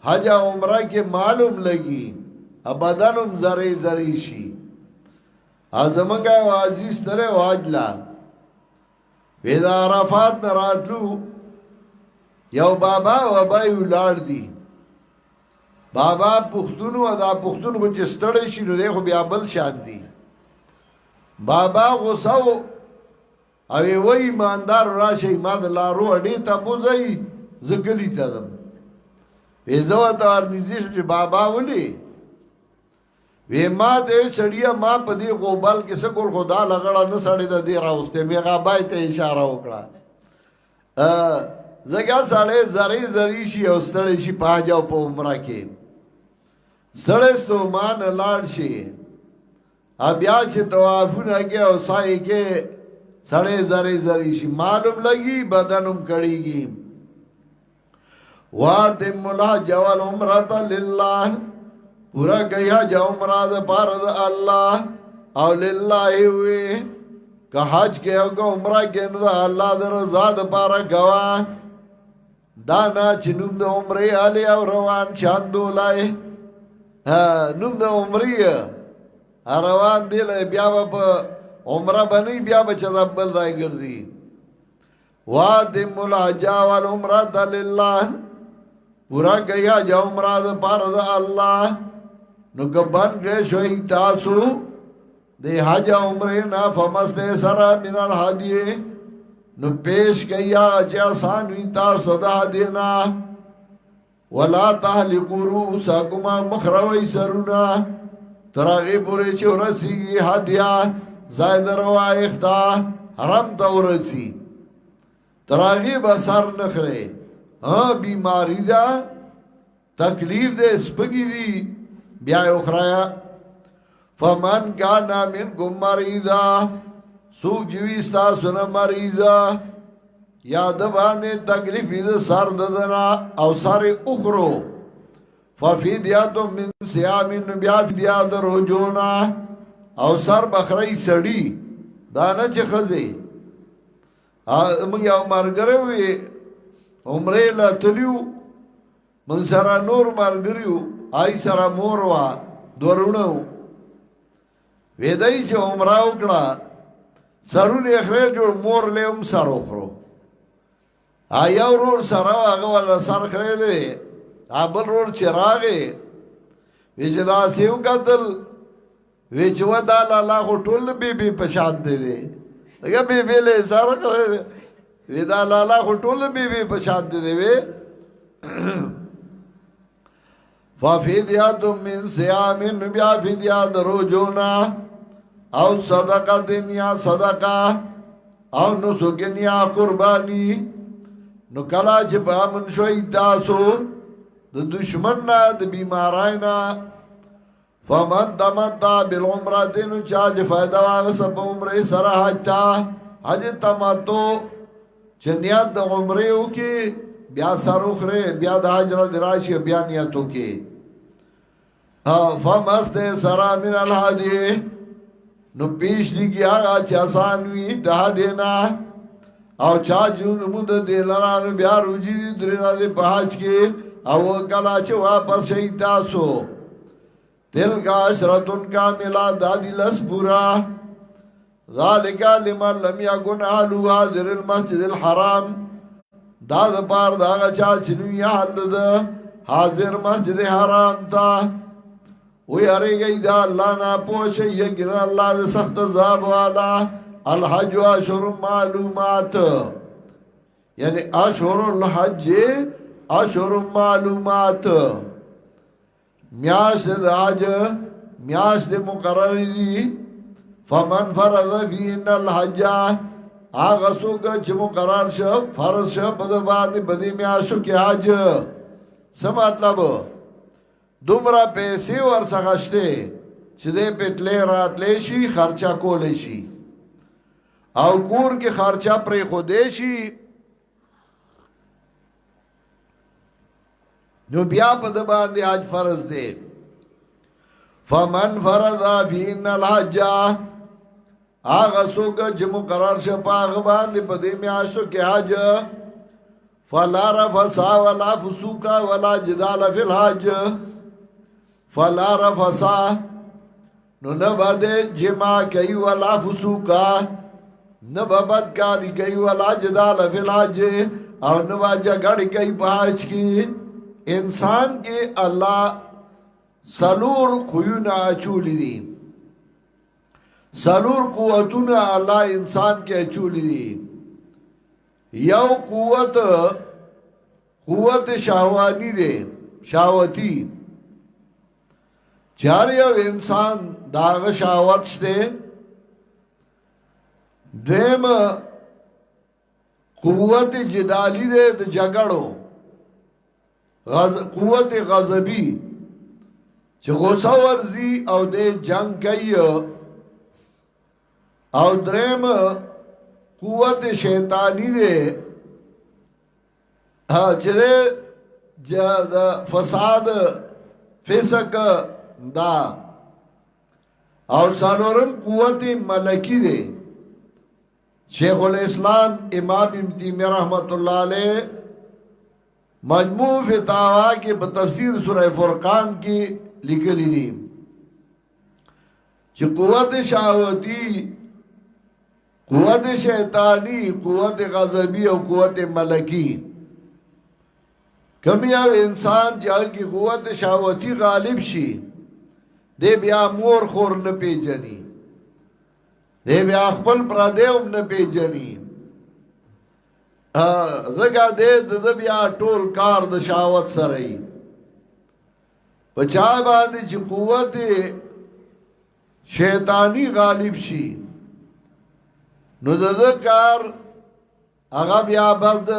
حجا عمرہ کی معلوم لگی او بدنم زری زری شی آزمانگا عزیز ترے واجلا ویدا عرفات نراتلو یو بابا و بای ولار دی بابا پختونو ادا پختونو کو چستړی شي نو دیکھو بیا بل شان دی بابا غوساو او وی ایماندار راشي ما د لارو اډی ته بوزي زګلی تدم ویزو تار نږدې چې بابا ولي وی ما دې چړیا ما په دې غوبل کې سکول خدا لګړه نه سړی د دې راوسته میغا بای ته اشاره وکړه زګا ساړې زری زری شي او ستړې شي پاجاو په عمره کې ستړې ستو مان لاړ شي بیا چې توافونه کې او سای کې سړې زری زری شي معلوم لګي بدنم کړيږي واتم الحج والعمرة لله پورا گیا جو عمرہ د پاره د الله او لله وی که حج کې او که عمرہ کې نو الله د رضا د پاره گوا دانا چې نوم د عمرې علي او روان چاندولای نوم د عمرې روان دی له بیا په عمره باندې بیا بچ د بل ځای ګرځي وادم الحج والعمرة لله پورا گیا جو عمرہ د پاره د الله نو گبان گرے شوئی تاسو دے حج عمرے نا فمستے سرا من الحدیے نو پیش گیا اچھا سانوی تاسو دا دینا ولا تحلقو روساکما مخروی سرونا تراغی پوری چو رسی حدیہ زائد روائخ دا حرم تا رسی تراغی بسر نخرے بیماری دا تکلیف دے سپگی دی بیا اخرایا فمن کانا منکم مریضا سوک جویستا سنا مریضا یاد بانے تکلیفی دا سر ددنا او سر اخرو ففیدیاتو من سیامین بیا فیدیات رجونا او سر بخرائی سڑی دانا چه خزی منگ یاو مرگروی عمره لاتلیو من سرا نور مرگریو آئی سرا مور وا دورونو ویدائی چه عمره اکڑا سرون اخره جوڑ مور لے ام سر اخرو آیاو رور سرا آگا والا سر خره لے آبل رور چراغے ویچ دا سیو قتل ویچ و دا لالا خو ٹول بی بی پشان دے دے لگا بی بی لے سر خره لے وی دا لالا خو ٹول بی بی پشان دے دے وی ففیدیات من سیامن بیا فیدیات روجونا او صدقہ دنیا صدقہ او نسکن یا قربانی نو کلا چه پامن شوئی تاسو د دشمن نا د بیمارائنا فمن تمتا بالعمرہ نو چاچ فائدہ واغس پا عمر سر حج تا حج تمتو چنیات دا عمره ہو کے بیا سر اخرے بیا دا حجرت راشی بیا نیتو کے فمست سرا من الحدی نو پیش دیگی آگا چاسانوی دا دینا او چا جون مود دے لرانو بیا روجی دی درینا دے پہاچ کے او کلا چه واپس شئی تاسو تل کا عشرتن کا ملا دادی لس پورا ذالکا لمن لم یکن اهلو حاضر المسجد الحرام داد پار داغا چا چنوی حل دا حاضر مسجد حرام تا وی ارے گئی دا اللہ نا پوشی یکن اللہ دا سخت عذاب والا الحج و اشہر معلومات یعنی اشہر الحج اشہر معلومات میاش دا حج میاش دا مقرر دی فمن فرض فیہن الحج آغا سوکا چھ مقرر شب فرض شب بدبانی بدی میاشو کی حج سمطلب دومرا پیسی ورسخشتے چھ دے پتلے رات لیشی خرچہ کو لیشی او کور کی خرچہ پری خودیشی نو بیا بدبان دی حج فرض دے فمن فرض فیہن الحج آغا سوکا چھ مقرر شپا غبان دی پدی میاشتو کی حج فلا رفسا ولا فسوکا ولا جدال فی الحج فلا رفسا نو نبا دے جمع کئی ولا فسوکا نبا بدکاری کئی ولا جدال فی الحج او نبا جگڑی کئی پہاچ کی انسان کے اللہ سلور خویونا اچولی دی سلور قوتونا اللہ انسان کے اچولی دی یو قوت شہوانی دے شہوتی چار یو انسان داغ شہوت شتے دویم قوت جدالی دے دا جگڑو قوت غضبی چه غصہ ورزی او دے جنگ کئی او درم قوت شیطانی دے چه دے فساد فسق دا او سالورم قوت ملکی دے شیخ الاسلام امام ابن تیمیہ رحمت اللہ علیہ مجموع فتاوا کے بتفسیر سورہ فرقان کی لکلی دی چه قوت شاوتی قوت شیطانی قوت غضبی او قوت ملکی کمی او انسان جہاں کی قوت شاوتی غالب شی دے بیا مور خور نپی جنی دے بیا اخبر پرادیوم نپی جنی زگا دے دا بیا ٹول کار دا شاوت سرائی پچا باندی چی قوت شیطانی غالب شی نو دا کار اگا بیا بد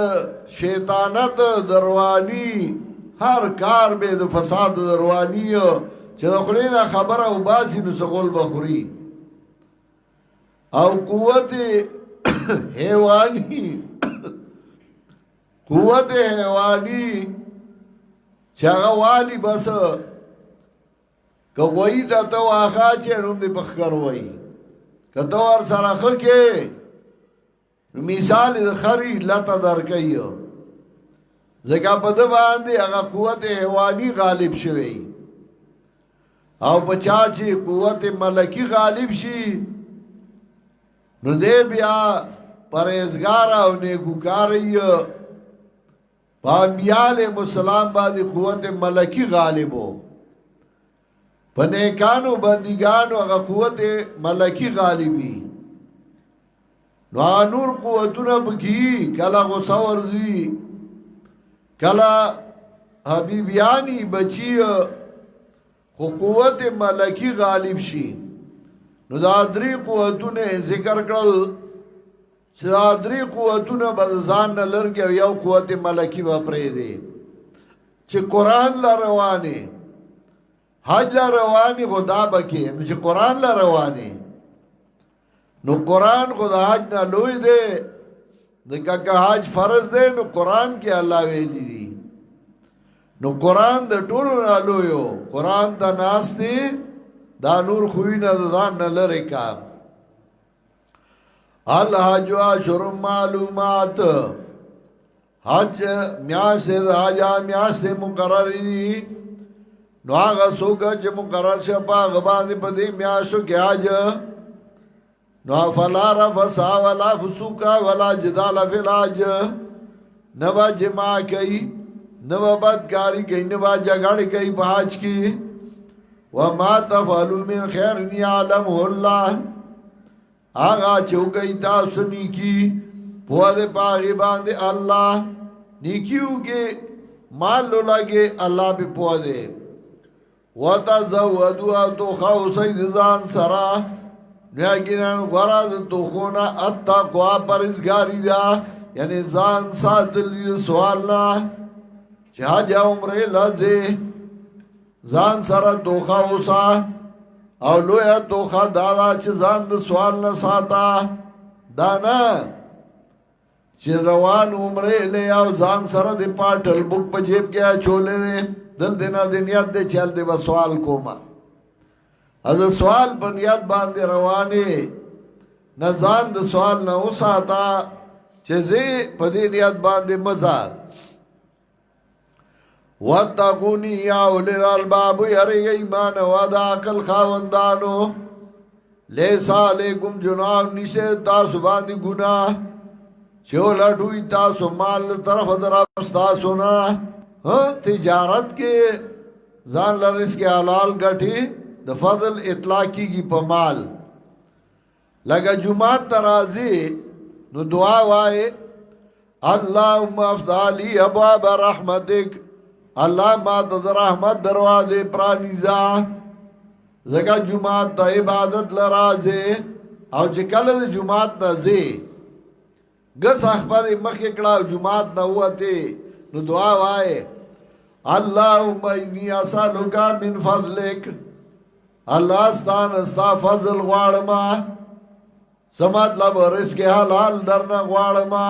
شیطانت دروانی ہر کار بے دا فساد دروانی چی دا خلینا خبر او باسی نو سقول بخوری او قوت حیوانی قوت حیوانی چاگا والی بس که وی تا تو آخا چه نم دی بخکر وی که تو ار سرخه که مثال دی خری لطا در کئی زکا پده بانده اگا قوت حیوانی غالب شوی او بچا چه قوت ملکی غالب شی نو دے بیا پریزگارا و نیکوکاری پا انبیاء علیہ السلام بعدی قوت ملکی غالب ہو پا نیکانو بندگانو اگا قوت ملکی غالبی نو آنور قوتونا بکی کلا غصہ ورزی کلا حبیبیانی بچی خو قوت ملکی غالب شی نو دا دری قوتونا ذکر کرل چه دا دری قوتونا بزان نلرگی و یو قوت ملکی با پریده چه قرآن لروانی حج لروانی خدا بکی نو چه قرآن لروانی نو قرآن خدا حج نلوی ده دکا که حج فرض دے نو قرآن کی اللہ ویلی دی نو قرآن دا ټولو نالویو قرآن دا ناس دی دا نور خوی نا دان نلرکا الحج اشهر معلومات حج میاش دے دا حجا میاش دے مقرر دی نو آغا سوکا چه مقرر شپا غبانی پا دی میاشو کی حج نو فلا رفسا ولا فسوکا ولا جدال فی الحج نبا جماع کئی نبا بدکاری کئی نبا جگڑ کئی بحاج کی وما تفعلوا من خیر یعلمه اللہ آغا چوکئی تاسو نیکی پوہ دے پاغی باندے اللہ نیکیو کے مال لو لگے اللہ پہ پوہ دے وَتَزَوَّدُوا تُخَوْ سَيْدِ زان سرا نیاکینن غراد تخونا اتقوا پرزگاری دا یعنی زان ساتلی سوالنا چه حج عمره لزے زان سرا توخا اوسا او لویا توخا دادا چه زان دا سوالنا ساتا دانا چه روان عمره لے او زان سرا دی پاٹل بک پا جیب کیا چولے دے دل دینا دی نیت دے چل دے با سوال کوما از سوال پر نیت باندے روانے نزان دا سوال نا اساتا چیزے پدی نیت باندے مزا وَاتَّقُونِي يَا أُولِي الْأَلْبَابِ یری ایمان وعدا عقل خاوندانو لیسا علیکم جناح نشے تاسو باندی گناہ چو لٹوئی تاسو مال طرف درابس تاسو نا تجارت کے زان لرس کے حلال گٹی د فضل اطلاقی کی پمال لگا جماعت ترازی نو دعا وائے اللہم افضالی ابواب رحمتک اللہ ما تد رحمت دروازے پرانیزا زکا جماعت تا عبادت لرازے او چکل دا جماعت تا زی گس اخبار مخیکڑا جماعت تا ہوا تے نو دعا وائے اللہم انی اسالکا من فضلک اللہ استان استا فضل غوارما سمت لب رزق حلال درنا غوارما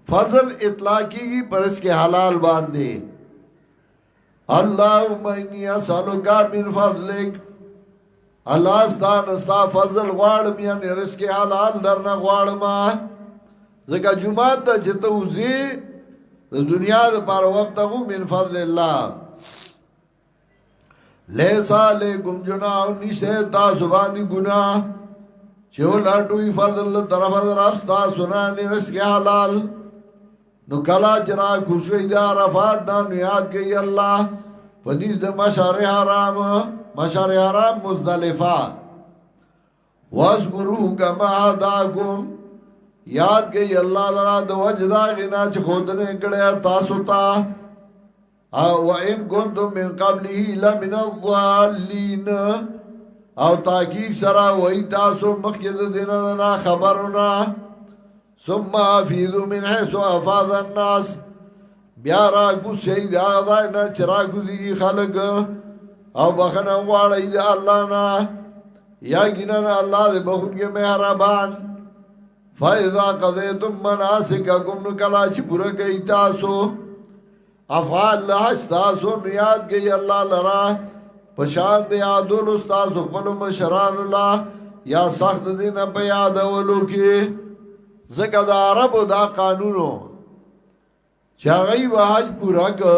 فضل اطلاقی کی پر اس کے حلال باندے اللہم انی اسالکا من فضلک اللہ استان استا فضل غوارم یعنی رزق حلال درنا غوارما زکا جماعت دا چتوزی دنیا دا پار وقت اگو من فضل اللہ لیسا لیکم جناح نشتے تاسو باندی گناہ چو لٹوی فضل طرف درف تاسو نانی رزق حلال نو کلا چرا خوشوی دا عرفات دا نیاد گئی اللہ پنیز دا مشار حرام مزدلفہ وَاذْكُرُوهُ كَمَا هَدَاكُمْ یاد گئی اللہ لرا دو وجدہ غنا چھ خودنے کڑیا تاسو تا وَإِن كُنْتُم مِّن قَبْلِهِ لَمِنَ الضَّالِّينَ او تاکیق سرا وہی تاسو مخید دیننا خبرنا ثم افیدو من حیث افاد الناس بیا را کچھ شہید آغدائنا چرا کچھ خلق او بخنا وارئی دا اللہ نا یا گننا اللہ دے بخن کے مہربان فَإِذَا قَضَيْتُم مَّنَاسِكَكُمْ نُکلا چھ پورا گئی تاسو افعال لحج تاسو نیاد گئی اللہ لرا پشان دے آدول استاسو پلو مشران اللہ یا سخت دین پہ یادولو کی زکا دا عرب دا قانونو چاگئی و حج پورا که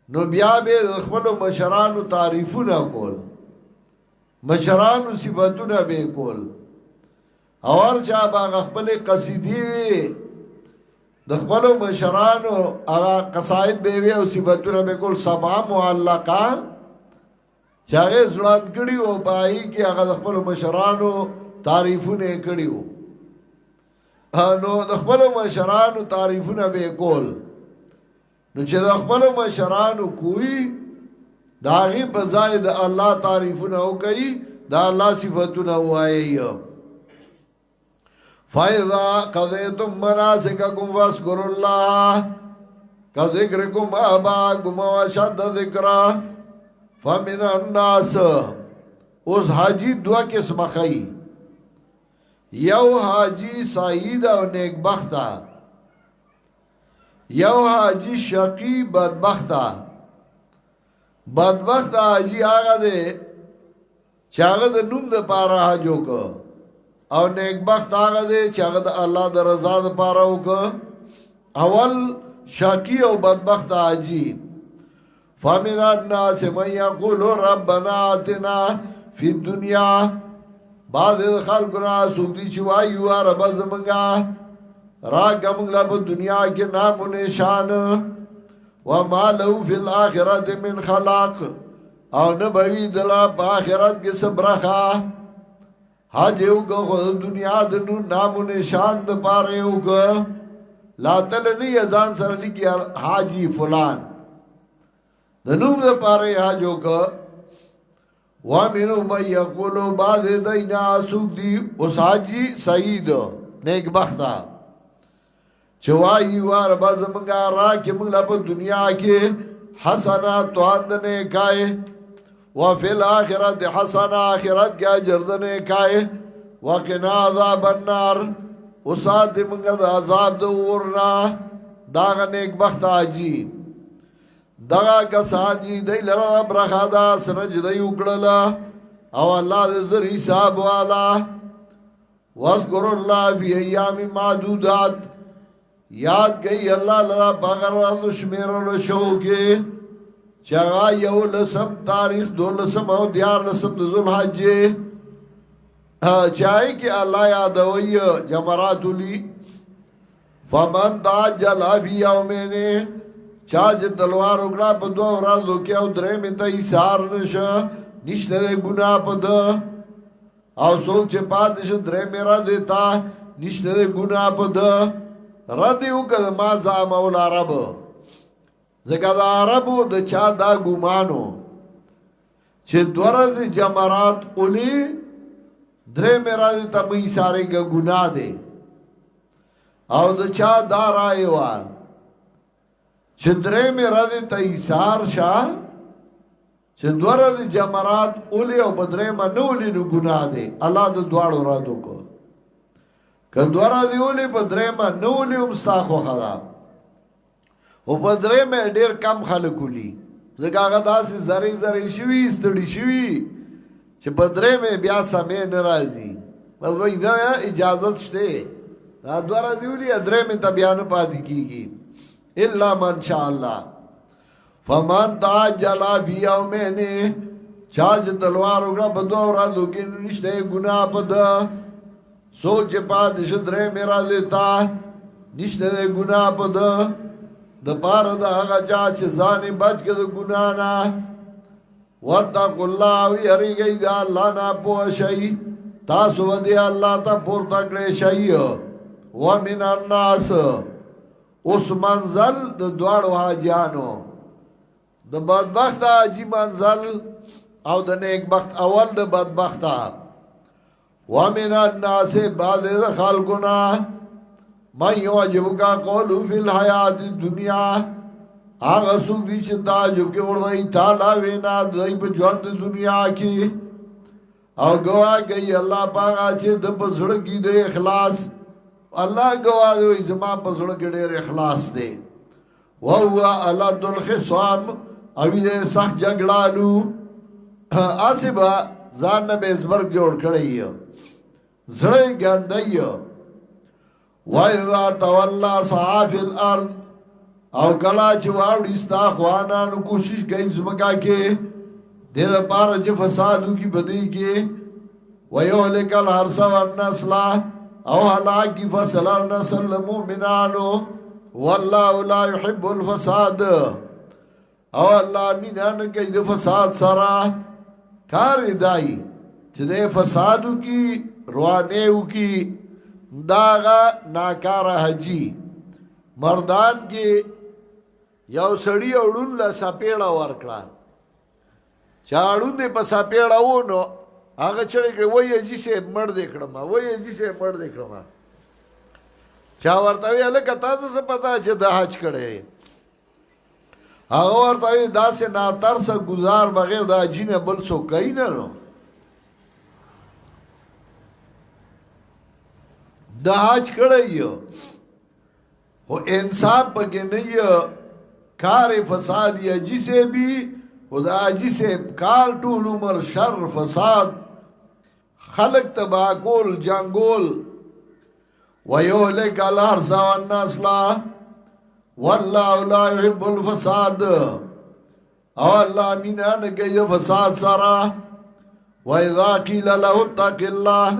نو بیا بے خپلو مشرانو تعریفو نا کول مشرانو صفتو نا بے کول اور چا باغ خپل قصیدی وی د خپل مشرانو هغه قصائد به وی او صفاتونه به کول سبا معلقه چاغه ځلان کړي او پای کې هغه خپل مشرانو تعریفونه کړیو نو د خپل مشرانو تعریفونه به کول نو چې د خپل مشرانو کوی داغي په ځای د الله تعریفونه وکړي دا الله صفاتونه وایي فَإِذَا قَضَيْتُم مَّنَاسِكَكُمْ فَاذْكُرُوا اللَّهَ كَذِكْرِكُمْ آبَاءَكُمْ وَأَشَدَّ ذِكْرًا فَمِنَ النَّاسِ اس حاجی دعا قسم خی یو حاجی سعید او نیک بختا، یو حاجی شقی بدبختا. بدبخت حاجی آغا دے چاگه دا نوم دا پارا حجو که، او نیک بخت آغا دے چاگه دا اللہ دا رضا دا پارا ہو که. اول شقی او بدبخت حاجی. فَمِنَ النَّاسِ مَنْ يَقُولُ رَبَّنَا آتِنَا فِي الدُّنْيَا. بعد خلقنا سوکتی چوائیو رب زمنگا راکا منگلا پا دنیا کے نام و نشان. وَمَا لَهُ فِي الْآخِرَةِ مِنْ خَلَاقٍ. او نبوی دلا پا آخرت کے سبرخا. حاجیو کا خود دنیا دنو نام و نشان دا پاریو کا لا تلنی ازان سر لکی حاجی فلان دنوم دا پارے حاجو کا. وَمِنُ مَنْ يَقُولُ بعد دینا سوک دی اس حاجی سعید نیک بختا چوائی وار بازمنگا راکی منگلا پا دنیا کے حسنا تواندنے کائے وفی الاخرت حسنا آخرت کیا جردنے کائے وقنا عذاب النار اساد منگا دا عذاب دا ورنا داغا نیک بخت آجی دغا کسان جی دی لرا برخا دا سنج دی اکڑلا او اللہ دی زر حساب والا. وَاذْكُرُ اللَّهَ فِي أَيَّامٍ مَعْدُودَاتٍ. یاد گئی اللہ لرا باغرات شمیرل شو کے چاگا یو لسم تاریخ دو لسم او دیار لسم ذو الحج چاہی کہ اللہ یادوئی جمرات لی. فَمَنْ تَعَجَّلَ فِي يَوْمَيْنِ. چاچ تلوار اکڑا پا دو ورازو کیا او درے میں تا ایسار نشا نشتے دے گناہ پا دا او سوک چے پاتش درے میرا دیتا نشتے دے گناہ پا دا ردیو کد ما زام اولا رب زکا دا عربو دا چا دا گمانو چے دورز جمرات اولی درے میرا دیتا مئی سارے کا گناہ دے او دا چا دا رائے وان چه درے میں رد تیسار شا چه دو رد جمرات اولی او بدرے ما نولی نو گناہ دے اللہ دا دوارو ردو کو که دو رد اولی بدرے ما نولی امستاخو خدا او بدرے میں دیر کم خلقو لی زکا آگا دا سی زری زری شوی استڑی شوی چه بدرے میں بیا سمے نرازی بس وہی دا اجازت شتے دو رد اولی ادرے میں تبیانو پادی کی گی الا من شاء اللہ. فمن تعجل فی یومین. چاچ تلوار اگڑا بدو رازو کی نشتے گناہ پدا سوچ پادش درے میرا دیتا نشتے دے گناہ پدا دا پار دا آگا چاچ زانی بچ کے دا گناہ نا. وَاتَّقُ اللَّهَ وِيَرِي گئی دا اللہ نا پوہ شئی تاسو ودی اللہ تا پور تکڑے شئی. وَمِنَ النَّاسِ. اس منزل د دوارو حاجیانو د بدبخت حاجی منزل او د نیک بخت اول د بدبخت. ومن الناس بعد د خلقنا من یعجبک قولو فی الحیات الدنیا. آغا سوک دی چه تعجب کے وردائی تالا وینا دائی پا جوند دنیا کی او گواہ گئی اللہ پاگا چه د پسڑکی دے اخلاص اللہ گواہ دو ازما پسڑ کے دیر اخلاص دے. وَهُوَ أَلَدُّ الْخِصَامِ. اوی دے سخت جگڑالو آسی با زان نبی ازبرگ جوڑ کڑی زڑی گندی. وَإِذَا تَوَلَّا سَعَا فِي الْأَرْضِ. او کلا چواوڑی استا خوانانو کوشش گئی زمکا کے دے دا پارا چه فسادو کی بدی کے. وَيُحْلِكَ الْحَرْسَ وَالنَّسْلَ. او حلاک کی فصل او نسل مومنانو واللہ لا يحب الفساد. او اللہ مینان کئی دے فساد سرا کار دائی چھ دے فسادو کی روانیو کی داغا ناکارا حجی. مردان کے یو سڑی اوڑون لسا پیڑا ورکڑا چاڑون دے پسا پیڑا ہو نو آگا چڑے کہ وہی اجی سے مر دیکھڑما وہی اجی سے مر دیکھڑما چاہ ورطاوی علیہ کتا تو سے پتا چھے دا حج کڑے آگا ورطاوی دا سے ناتر سا گزار بغیر دا حجی نے بل سو کئی نہ نو د حج کړی او انصاف پکې نه کار فساد یا جسے بھی خدا جسے کار ټول عمر شر فساد خلق تباہ کول جنگول ویهلک الحرث والنسل والله لا يحب الفساد او الله مینا نه کوي فساد سره واذا قيل له اتق الله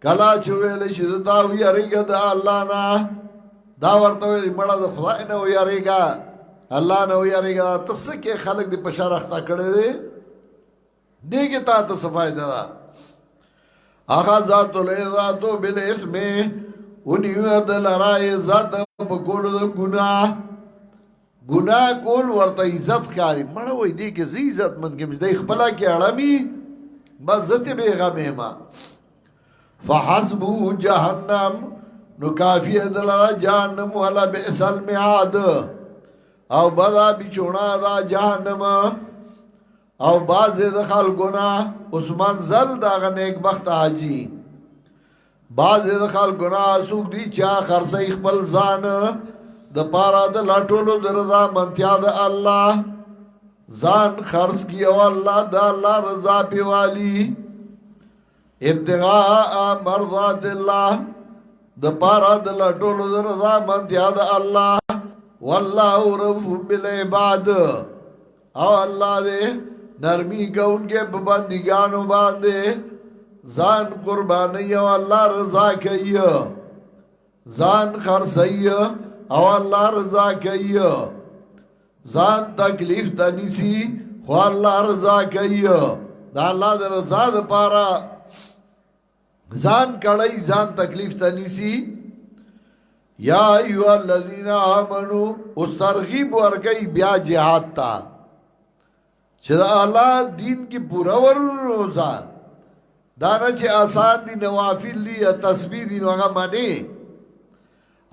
کلا چې ویل شي دا ویریګه د الله نه دا ورته ویل مړه د خدای نه ویریګه الله نه ویریګه تاسو کې خلق د پشارخته کړي دي دیګه تا ته صفایده ده اخذت العزت بالاثم ونیو د لړای عزت په کولو د ګناه کول ورته عزت کاری مړه وای دی کې زی عزت من کې د خپل کې اړمی بس ذات به غمه ما فحسبه جهنم نو کافی د لړای جهنم ولا بئس المعاد او بدا بچونا دا جهنم او باز د خلقنا عثمان زل دا نیک بخت حاجی باز د خلقنا سوق دی چا خرڅ خپل ځان د پارا د لاټولو دردا منتیا د الله ځان خرڅ کیو الله د الله رضا پیوالی ابتغاء مرضات الله د پارا د لاټولو دردا منتیا د الله والله رؤوف بالعباد او الله دې نرمی کون کے بندگانو باندے زان قربانی او اللہ رضا کئی زان خرسی او اللہ رضا کئی زان تکلیف تنیسی خو اللہ رضا کئی دا اللہ دا رضا دا پارا زان کڑی زان تکلیف تنیسی یا ایوہ الذین آمنو اس ترغیب ورگئی بیا جہاد تا چې دا الله دین کې پورا ورنوزا دانا چې آسان دي نوافل دي یا تسبیح دي نو هغه مانی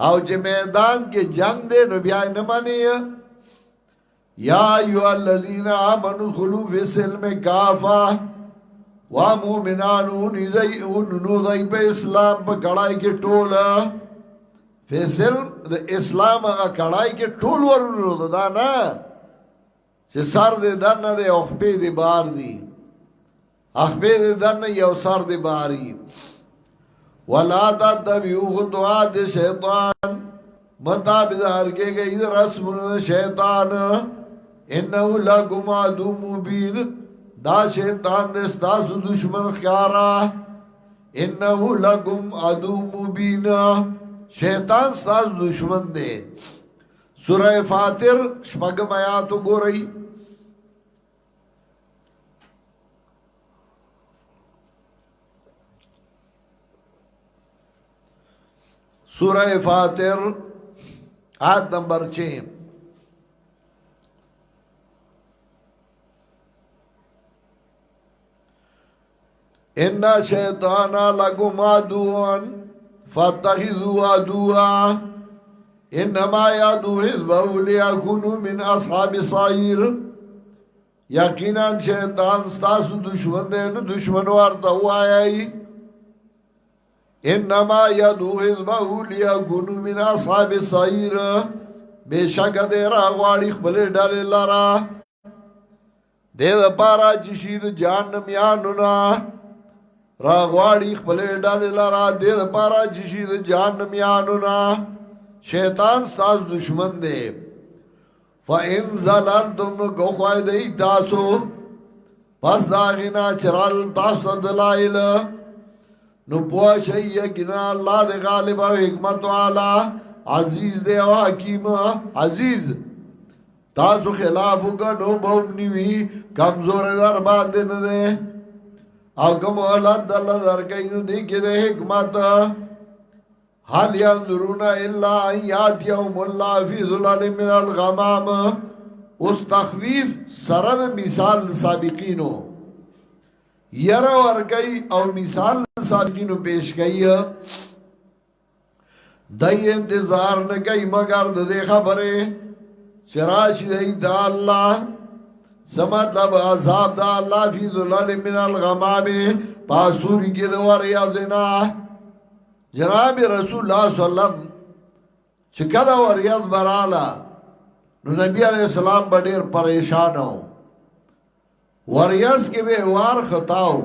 او چې میدان کې جنگ دی نو بیا نه مانی یا ایها الذین آمنوا ادخلوا فی السلم کافه وا مومنانو نو دای په اسلام په کړای کې ټول فی السلم د اسلام هغه کړای کې ټول ورنوزا دا نه چې سر دې دنه دې او خپې دې بار دي خپې دې دنه یو سر دې باري ولا تتبعوا خطوات الشیطان مطابق هرګه گئی رسم شیطان انه لکم عدو مبین دا شیطان دې ستاسو دشمن ښکارا انه لکم عدو مبین شیطان ستاسو دشمن دی سورہ فاتر شپږم آیات وګورئ سورہ فاتر آیت نمبر 6 ان شیطان لکم عدو فاتخذوا عدوا انما یادو حزبه لیکونو من اصحاب السعیر یقینا شیطان ستاسو دشمن دی نو دشمن ورته وایي انما یادو حزبه لیکونو من اصحاب السعیر بشک دې راغواړي خپل ډلې لرا دې لپاره چې شي د جهنم یانو نه راغواړي خپل ډلې لرا دې لپاره چې شي د جهنم یانو نه شیطان ستاس دشمن دے فَإِن زَلَلْتُمْ نُکو خواہ دی تاسو پس داغینا چرال تاسو دلائل نو پوشی یکینا اللہ دے غالب و حکمت والا عزیز دے و حکیم عزیز تاسو خلافو کا نو بوم نیوی کمزور در باندے ندے او کم اولاد اللہ در کئی نو دیکھ دے حکمت حال ينظرون الا ان ياتيهم الله في ظلال من الغمام اس تخویف سرد مثال سابقینو یرا ورگئی او مثال سابقینو پیش گئی دای انتظار نگئی مگر دے خبرے چراش دی دا اللہ سمطلب عذاب دا اللہ فی ظلال من الغمام پاسوری کی دوار یادنا جناب رسول الله صلی الله علیه وسلم چې کله وریاض براله نو نبی علیہ السلام به ډیر پریشان و وریاض کې به وار خطاو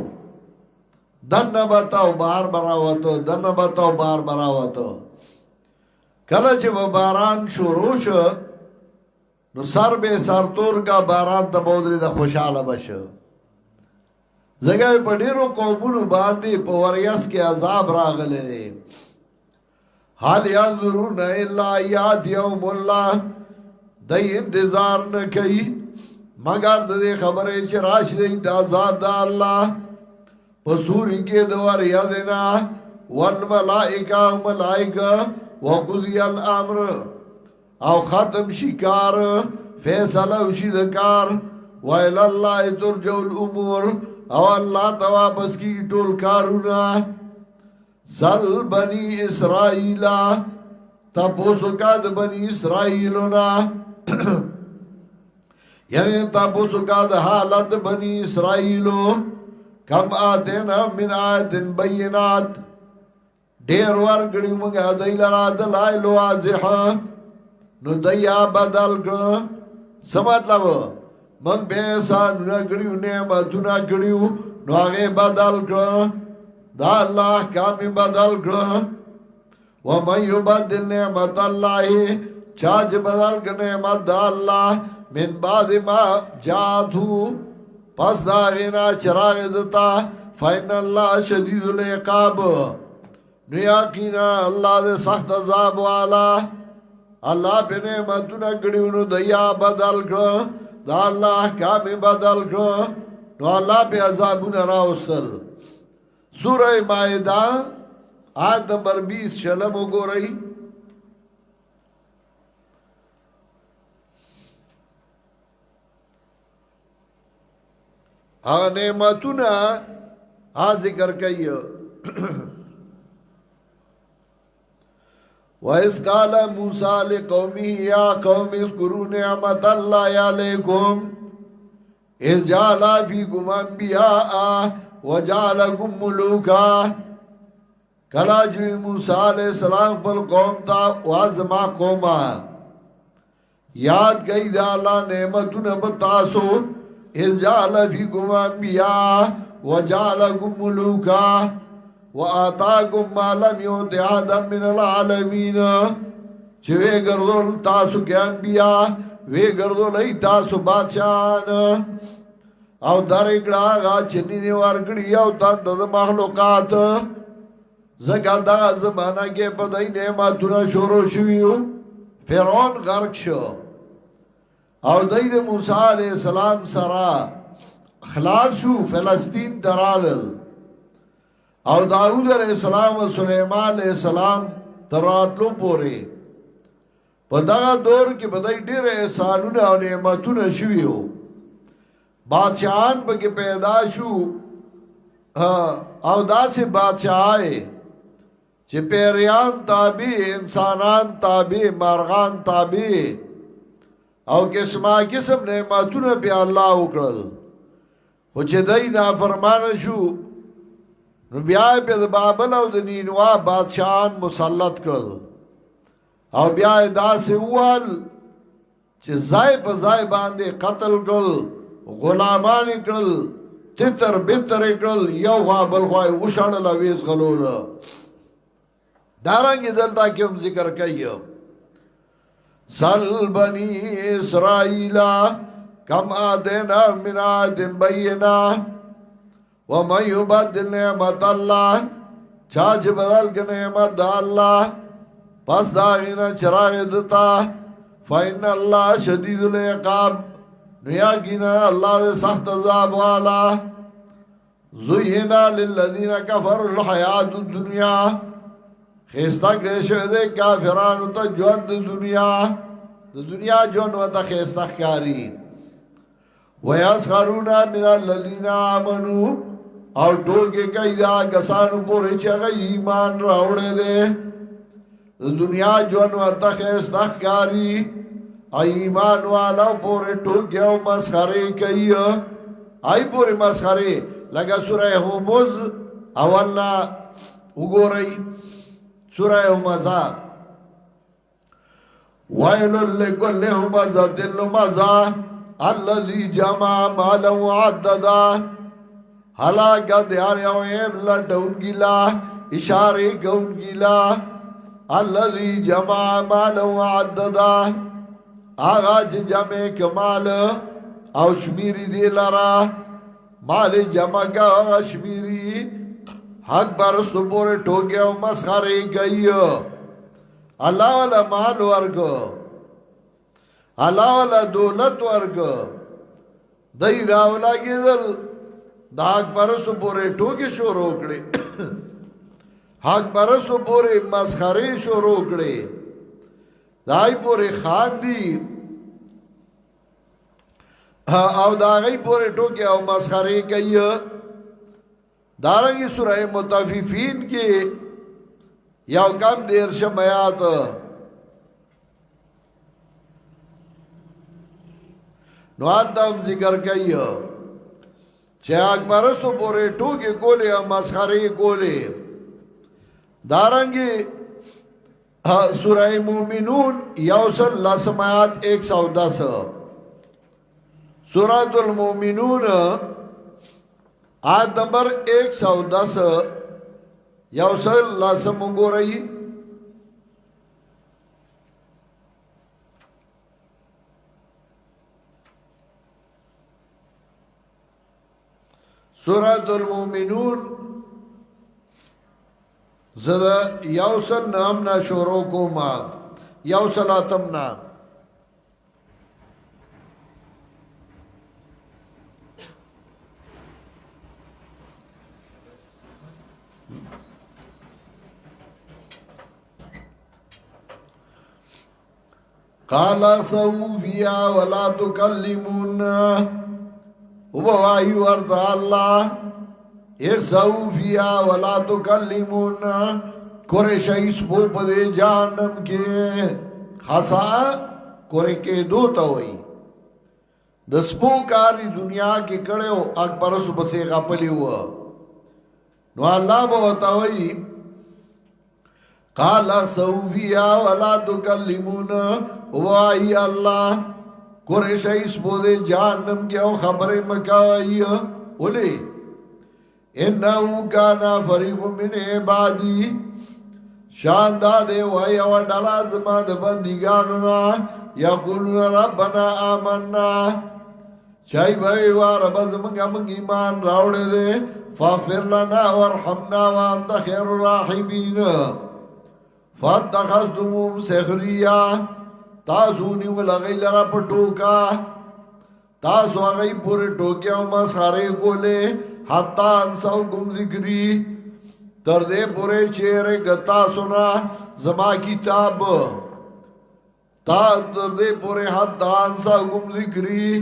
دنه بتاو بار براوتو دنه بتاو بار براوتو کله چې باران شروع شو نو سر به سرتور کا باران ته بودري د خوشاله بشه زګای په ډیرو قومونو باندې په وریاض کې عذاب راغله دي حال ينظرون الا یاد یوم الله د انتظار نه کوي مگر د خبره چې راشي د عذاب د الله پسوري کې د وریاض نه والملائکه ملائکه وقضی الامر او ختم شکار فیصله وشي د کار ویل الله ترجع الامور او الله ته واپس کی ټول کارونه سل بنی اسرائیل تاسو کا د بنی اسرائیلونه یعنی تاسو کا د حالت بنی اسرائیلو کم آتینا من آیت بینات ډیر ورګړي موږ دای لرا دلایل واضح نو دیا بدل کړ سمطلب موږ به سان غړیو نعمتونه غړیو نو هغه بدل کړ دا الله کام بدل کړ و مې یبدل نعمت الله چاج بدل کړ نعمت د الله من بعد ما جاءو پس دا غنا چراغ دتا فین الله شدید العقاب نو یقینا الله دې سخت عذاب والا الله په نعمتونو غړیو نو دیا بدل کړ دا الله کام بدل کړ نو الله په عذابونو راوستل سورہ مائدہ آیت نمبر 20 شلم وګورئ هغه نعمتونه ذکر کوي وَإِذْ قَالَ مُوسَى لِقَوْمِهِ يَا قَوْمِ اذْكُرُوا نِعْمَةَ اللَّهِ عَلَيْكُمْ إِذْ جَعَلَ فِيكُمْ أَنْبِيَاءَ وَجَعَلَكُمْ مُلُوكًا کلا جو موسیٰ علیہ السلام پر قوم تا وازما قوما یاد گئی دا اللہ نعمتون بتاسو اِذْ جَعَلَ فِيكُمْ أَنْبِيَاءَ وَجَعَلَكُمْ مُلُوكًا وَآتَاكُمْ مَا لَمْ يُؤْتِ أَحَدًا مِنَ الْعَالَمِينَ چې وی ګرځول تاسو کې انبیاء وی ګرځول ای تاسو بادشاہان او درګړه غا چني دی ورګړی او تاسو د مخلوقات زګا دا زمانہ کې په دای نعمتونه شروع شویو فرعون غرق شو او دای د موسی علیہ السلام سره خلاص شو فلسطین درالل او داود علیہ السلام و سلیمان علیہ السلام تراتلو پوری په دغه دور کې بدای ډېر احسانونه او نعمتونه شویو بادشاہان پکې پیدا شو او داسې بادشاہای چې پیریان تابع انسانان تابع مرغان تابع او قسمه قسم نعمتونه په الله وکړل او چې دای نافرمانه شو نو بیا په بابل او د نینوا بادشاہان مسلط کړل او بیا داسې وال چې ځای په ځای باندې قتل کړل غلامان کړل تتر بتر کړل یو غابل خوای وشړل ویز غلول دارنګ دلته کوم ذکر کوي سل بنی اسرائیل کم آدینا من آدم بینا وَمَنْ يُبَدِّلْ نِعْمَةَ اللَّهِ چاچ بدل کے نعمت دا اللہ پس داغینا چراغ دتا فَإِنَّ اللَّهَ شَدِيدُ الْعِقَابِ نیاکینا اللہ دے سخت عذاب والا زُيِّنَا لِلَّذِينَ كَفَرُوا الْحَيَاةُ الدُّنْيَا خیستا کرشو دے کافرانو تا جون دنیا جون و تا خیستا خیاری وَيَسْخَرُونَ مِنَ الَّذِينَ آمَنُوا او ټولګه کوي دا کسانو پورې چې هغه ایمان راوړی دی د دنیا ژوند ورته ښکاري ایمان والا پورې ټولګه او مسخره کوي آی پورې مسخره لکه سوره همز اولنا وګورئ سورہ همزہ وَيْلٌ لِكُلِّ هُمَزَةٍ لُمَزَةٍ الَّذِي جَمَعَ مَالًا وَعَدَّدَهُ ہلاکت یار یو عیب لٹون گیلا اشارے کون گیلا الذی جمع مالا وعددا آغا چه جمع کمال او شمیری دی لرا مال جمع کا شمیری حق برستو پورے ٹوکے او مسخرے گئی اللہ والا مال ورگ اللہ والا دولت ورگ دی راولا کی دل دا حق پرستو پورے ٹوکے شروع کړي حق پرستو پورے مسخرے شروع کړي دای پورے خان دی او داغی پورے ٹوکے او مسخرے کوي دارنگی سورہ مطففین کی یو کم دیر شمیات نوال تا ہم ذکر کئی چه اکبرستو پورے ٹوکے کولے مسخرے کولے دارنگی سورہ مومنون یوصل لسمیات 110 سورۃ المومنون آیت نمبر 110 یوصل لسم گو رہی سورۃ المومنون زدہ یوصل نامنا شورو کو ما یوصل آتمنا قال اخسئوا فيها ولا تكلمون وبوائی ورد اللہ اخسئوا فيها ولا تكلمون قریش اسپو پدے جہنم کے خاصا قرے کے دو توئی دسپو کاری دنیا کے کڑے ہو اکبر سبسے غپلی ہوا نو اللہ بہتاوئی قال اخسئوا فيها ولا تكلمون وائی اللہ قریش اسپو دے جہنم کے او خبر مکائی اولی انہو کانا فریق من عبادی شاندہ دے وائی او ڈالا زماد بندگاننا یقولون ربنا آمنا چاہی بھائی رب زمانگا منگ ایمان راوڑے دے فاغفر لنا ورحمنا وانت خیر الراحمین فاتخذتموم سخریا تاسو نیو لغی لرا پا ٹوکا تاسو آگئی پورے ٹوکیا مسخرے کولے حتی انساو گم ذکری تردے پورے چہرے گتا سنا زما کتاب تردے پورے حتی انساو گم ذکری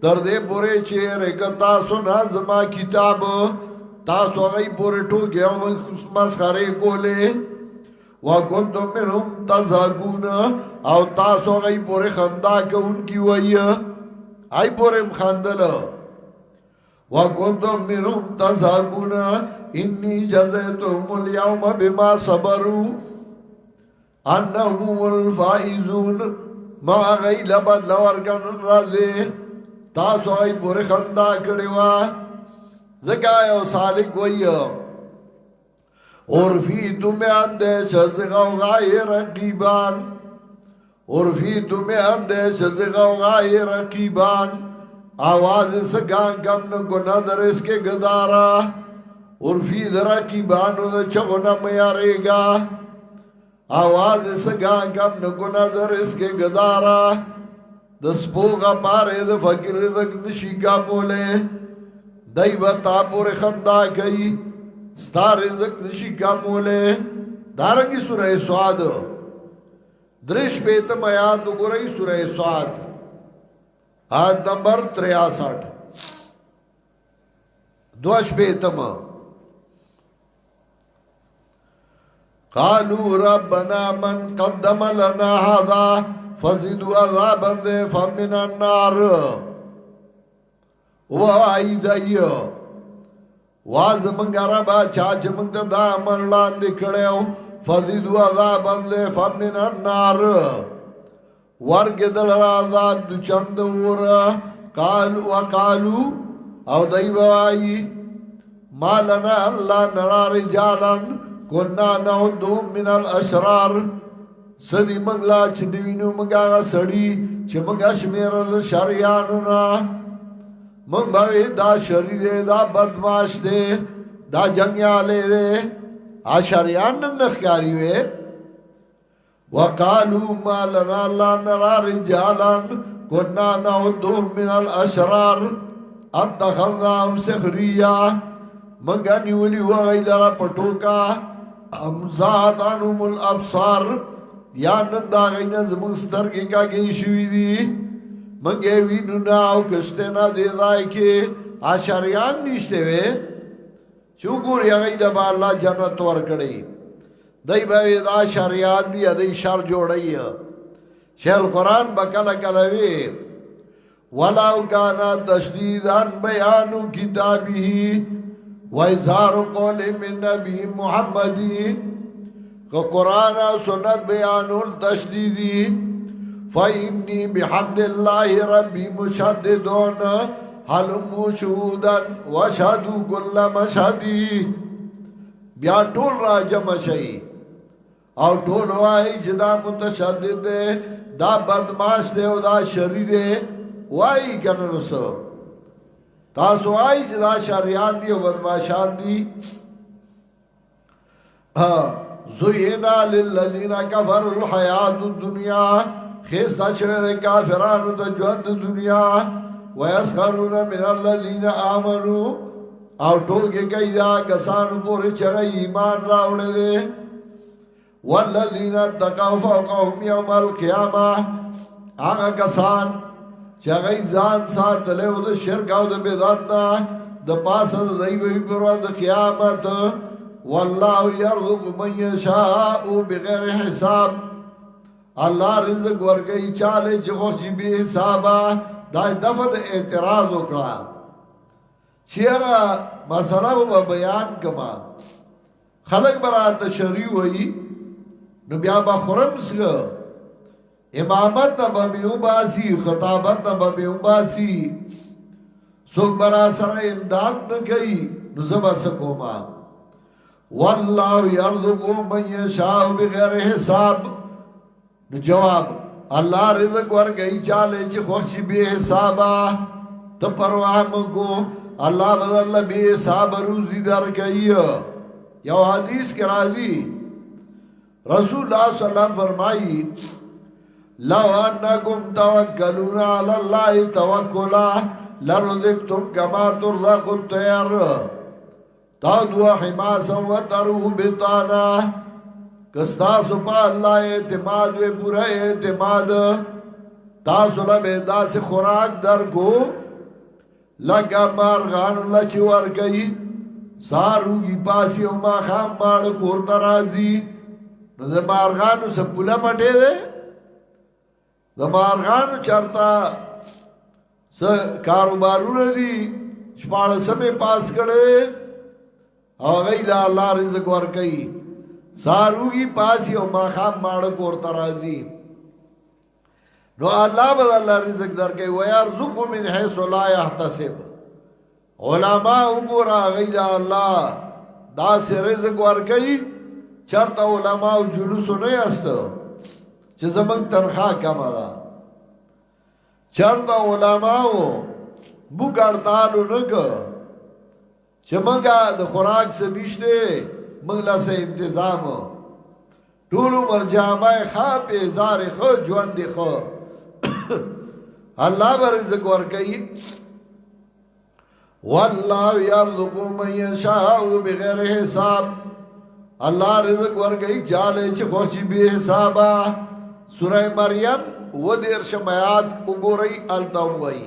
تردے پورے چہرے گتا سنا زما کتاب تاسو آگئی پورے ٹوکیا مسخرے کولے وَكُنْتُمْ مِنْهُمْ تَزْحَكُونَ او تاسو غی پورے خندا که ان کی وئی آئی پورے مخاندل وَكُنْتُمْ مِنْهُمْ تَزْحَكُونَ إِنِّي جَزَيْتُهُمُ الْيَوْمَ بِمَا صَبَرُوا أَنَّهُمُ الْفَائِزُونَ ما غی لبد لورکن رازے تاسو غی پورے خندا کڑیوا زکای او سالک وئی عرفیتو میں اندیش زغوغائی رقیبان عرفیتو میں اندیش زغوغائی رقیبان آواز سگان کم نکو ندر اس کے گدارا عرفید رقیبانو دا چگو نمیارے گا آواز سگان کم نکو ندر اس کے گدارا دسپوگا پارے دا فکر دک نشی کا مولے دائی بتا پورے خندا کئی ستا رزق نشی کامولے دارنگی سورہ سعاد درش بیتم آیات گرئی سورہ سعاد آیت نمبر 63 دوش بیتم قالوا ربنا من قدم لنا هذا فزدوا عذابا ضعفا من النار وعيد واز منگا ربا چاچ منگ دا عمر لاندے کھڑے ہو فزیدو عذابا ضعفا من النار ورگ دل را عذاب دو چند اور وقالو او دی بوائی ما لنا اللہ نرا رجالا کننا نعدهم من الاشرار سدی منگلا چنوینو منگا سڑی چه منگا شمیرل شریانونا منگ باوی دا شری دے دا بدماش دے دا جنگیالے دے شریان نخیاری وے وقالو ما لنا اللہ نرا رجالا کننا نعدهم من الاشرار اتخذناهم سخریا منگا نیولی وغی لرا پٹوکا امزاد عنهم الابصار یا نندا غینا زمان سترگی کا گئی شوی دی منگے وینو ناو کشتے نا دے دائی کے آشاریان نیشتے وے چوکور یا غی دبا اللہ جنت ورکڑی دی باوی دا آشاریان دی دی شر جوڑی شیل قرآن بکل کلوی وَلَوْ كَانَ تَشْدِيدًا بَيَانُ كِتَابِهِ وَإِظْهَارُ قَوْلٍ مِّن نَّبِيٍّ مُحَمَّدٍ کہ قرآن سنت بیان التشدیدی فَإِنِّي بِحَمْدِ اللَّهِ رَبِّي مُشَدِّدٌ حَلُمُّ شُهُودًا وَشَهَدُوا كُلَّ مَشْهَدٍ بیا ټول را جمع شي او ټول وای چې دا متشدد دی دا بدمعاش دی او دا شری دی وای کنه نو سو تاسو وای چې دا شریان دی او بدمعشان دی زوینا للذین کفروا الحیات الدنیا خیستا شوه د کافرانو د ژوند دنیا ويسخرون من الذین آمنوا او ټولګه کوي دا کسانو پورې چې ایمان راوړل دي والذین اتقوا فوقهم یوم القیامه هغه کسان چې هغه ځان ساتل او د شرک او د بدعت نه د پاسه د دی په ورځ د قیامت والله يرزق من يشاء بغیر حساب الله رزق ورکوي چاله چې خوشي به حساب دا دغه اعتراض وکړه چیرې مسله به بیان کما خلق برات شریع وي نو بیا به خرم سره امامت نه به میو باسي خطابت نه به میو باسي څوک برا سره امداد نه کوي نو زبا سکوما والله يرزق من يشاء بغیر حساب نو جواب الله رزق ورکوي چاله چې خوشي به حسابا ته پروا مګو الله بدل به حساب روزي درکوي یو حدیث کې راځي رسول الله صلی الله علیه وسلم فرمایي لو انکم توکلون علی الله توکلا لرزقتم کما ترزق الطير تادو حماسا و تروح بطانا کستاسو پا اللہ اعتماد و پورا اعتماد تاسو لبیدا سے خوراک در کو لگا مارغان لچی ورگئی ساروگی پاسی و ما خام مار کورتا رازی نو ده مارغانو سب پولا پٹے دے ده مارغانو چرتا کاروبارو ندی شپاڑ سمے پاس کڑے او غی دا اللہ رزق ورکی ساروگی پاسی او ماخام مارک ورطا رازی نو اللہ بد اللہ رزق در کئی ویارزقو من حیث لا یحتسب علماء اگورا غی دا اللہ دا سے رزق ورکی چرتا علماء جلوسو نئی استا چه زمان تنخواہ کم دا چرتا علماء بو گردالو نگا چې منګه د خوراک څه نشته موږ لا سه تنظیم ټول عمر جامه خاپ زار خو ژوند خو الله بر رزق ورکړي والله يرزق من يشاء بغیر حساب الله رزق ورکړي چاله چې خوشي به حسابا سوره مریم و دیر شمات وګورئ التوي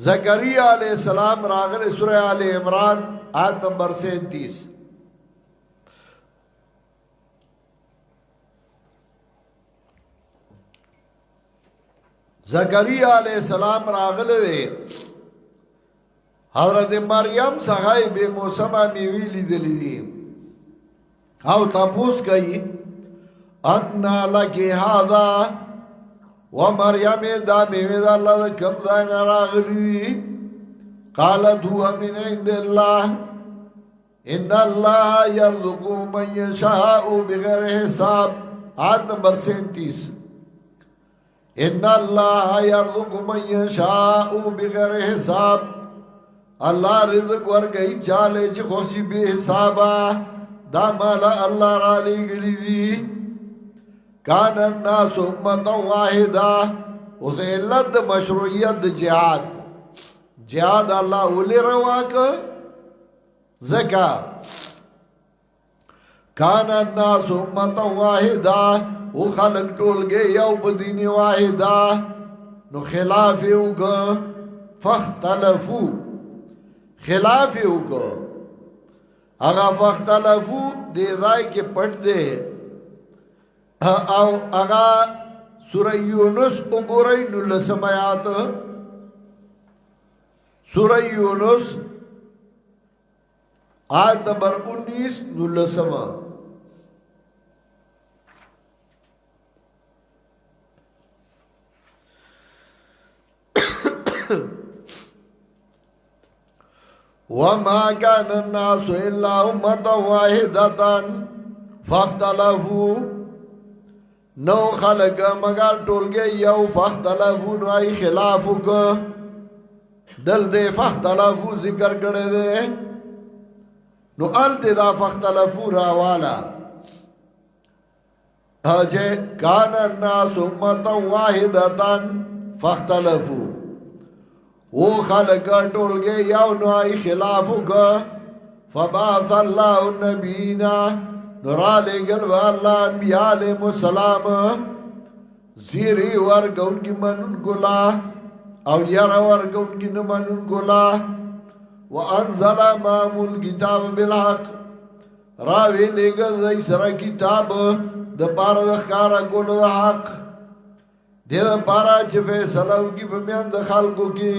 زکریا علیہ السلام راغل سورہ آل عمران آیت نمبر 37 زکریا علیہ السلام راغل دے حضرت مریم سغای بے موسمہ میوی لی دلی دی او تپوس کئی انا لکی هادا و مریم دا میوه دا اللہ دا کم دائنا راغلی قالت هو من عند اللہ ان اللہ یرزقو من یشاء بغیر حساب آیت نمبر 37 ان اللہ یرزقو من یشاء بغیر حساب اللہ رزق ورگئی چالے چی خوشی بے حسابا دا مالا اللہ را لی گلی دی کان الناس امتا واحدا اسے علت مشروعیت جہاد جہاد اللہ اولی رواک زکا کان الناس امتا واحدا او خلق ٹول گئے یو بدین واحدا نو خلاف اوگا فاختلفو خلاف اوگا اگا فاختلفو دے دائی کے پٹ دے او اگا سورہ یونس اگوری نلسم آیات سورہ یونس آیت نمبر 19 نلسم وَمَا كَانَ النَّاسُ إِلَّا أُمَّةً وَاحِدَةً فَاخْتَلَفُوا نو خلق مگر ٹول گئے یو فاختلفو نو آئی خلافو کا دل دے فاختلفو ذکر کرے دے نو التدا فاختلفو راوالا جے کان الناس امتا واحدتا فاختلفو وہ خلق ٹول گئے یو نو آئی خلافو کا فبعث اللہ النبینا نورا لے گل و اللہ انبیاء علیہ السلام زیری ورگا ان کی منن گلا او یر ورگا ان کی نمنن گلا وانزل مام الكتاب بالحق راوی لے گل زی سر کتاب دا پارا دا خارا گل دا حق دے دا پارا چھ فیصلو کی بمیان دا خلقو کی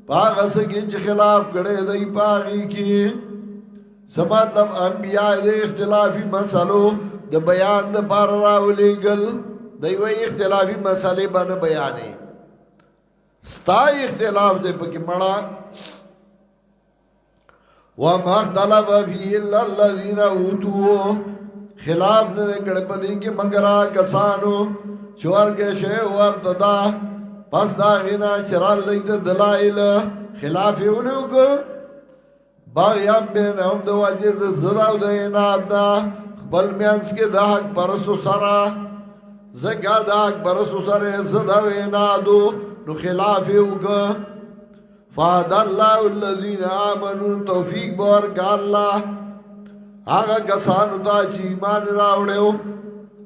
پاگا سکی چھ خلاف کڑے دا پاگی کی سمطلب انبیاء دے اختلافی مسئلو دا بیان دا پار راولی گل دا وی اختلافی مسئلے بنا بیانے ستا اختلاف دے پکی مڑا وَمَا اخْتَلَفَ فِيهِ إِلَّا الَّذِينَ أُوتُوهُ خلاف نے کڑے پدی کی مگرہ کسانو چور کے شے ورتدا پس دا غینا چرال دیت دلائل خلافی انہوں کو باغیان بین هم دو وجه دا زداو دا ایناد دا خبال میانس کے دا حق برسو سرا زکا دا حق برسو سرا زداو اینادو نو خلافی ہوگا فاد اللہ الذین آمنون توفیق بورکا اللہ آگا کسانو تا چی ایمان راوڑے ہو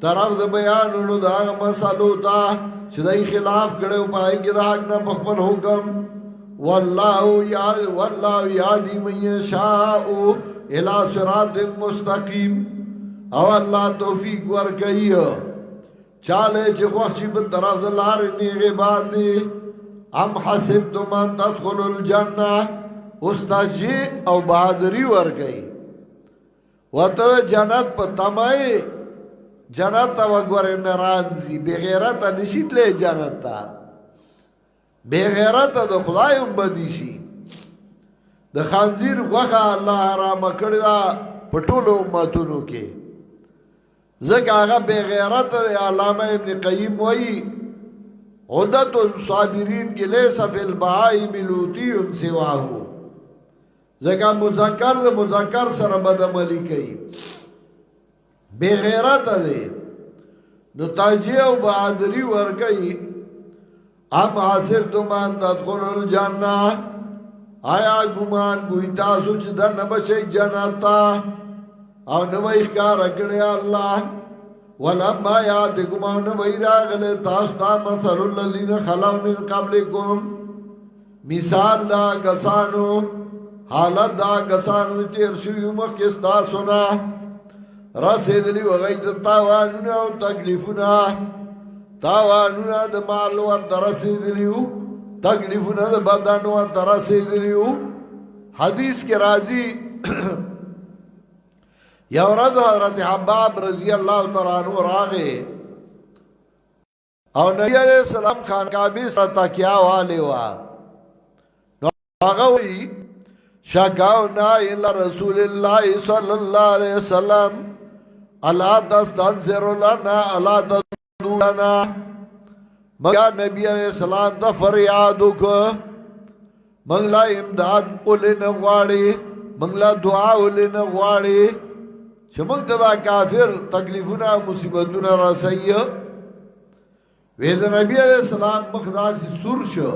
طرف دا بیانو دا آگا مسالو تا چدائی خلاف کڑے ہو پائی کے دا حق نا بخبر حکم واللہ یادی من یشاء الى صراط مستقیم او اللہ توفیق ورکئی چالے چھ خوشی بطرف دلار نیغے باندی ام حسبتم ان تدخلوا الجنہ استاجی او بہادری ورکئی وطا جنت پا تمائی جنت تا وگوار نرانزی بغیرتا نشید لے جنت تا بے غیرت دا خدایم بدیشی دا خانزیر وخا اللہ حرام کردہ پٹولو امتونو کے ذکر آگا بے غیرت دا علامہ ابن قیم وئی عدت الصابرین کے لیسا فی البہائی ملوتی ان سواہو ذکر مذکر دا مذکر سر بدعملی کئی بے غیرت دے نو تاجیہ و بہادری ورگئی ام حسبتم ان تدخلوا الجنہ آیا گمان کوئی تاسو چھ در نبشی جنتا او نبی اخکار اکڑے اللہ ولما یادکم او نبی راغلے تاستا مثل الذین خلو من قبلکم مثال دا کسانو حالت دا کسانو تیر شوی مخکستا سنا رسیدلی وغید تاوانونا و تکلیفونا تاوانونا دا مال ورد رسیدلیو تکلیفونا دا بدن ورد رسیدلیو حدیث کے راضی یا ورځ حضرت حباب رضی الله تعالی عنہ راغې او نبی علیہ السلام خانقاه سره تکیا والے وا نو هغه وی شکاونا الى رسول الله صلی الله علیه وسلم الا تستنصر لنا الا تدعونا مگر نبی علیہ السلام ته فریاد وکړه منګلا امداد ولنه غواړي منګلا دعا ولنه غواړي چې موږ دا کافر تکلیفونه مصیبتونه راسي وې د نبی علیہ السلام مخداسي سور شو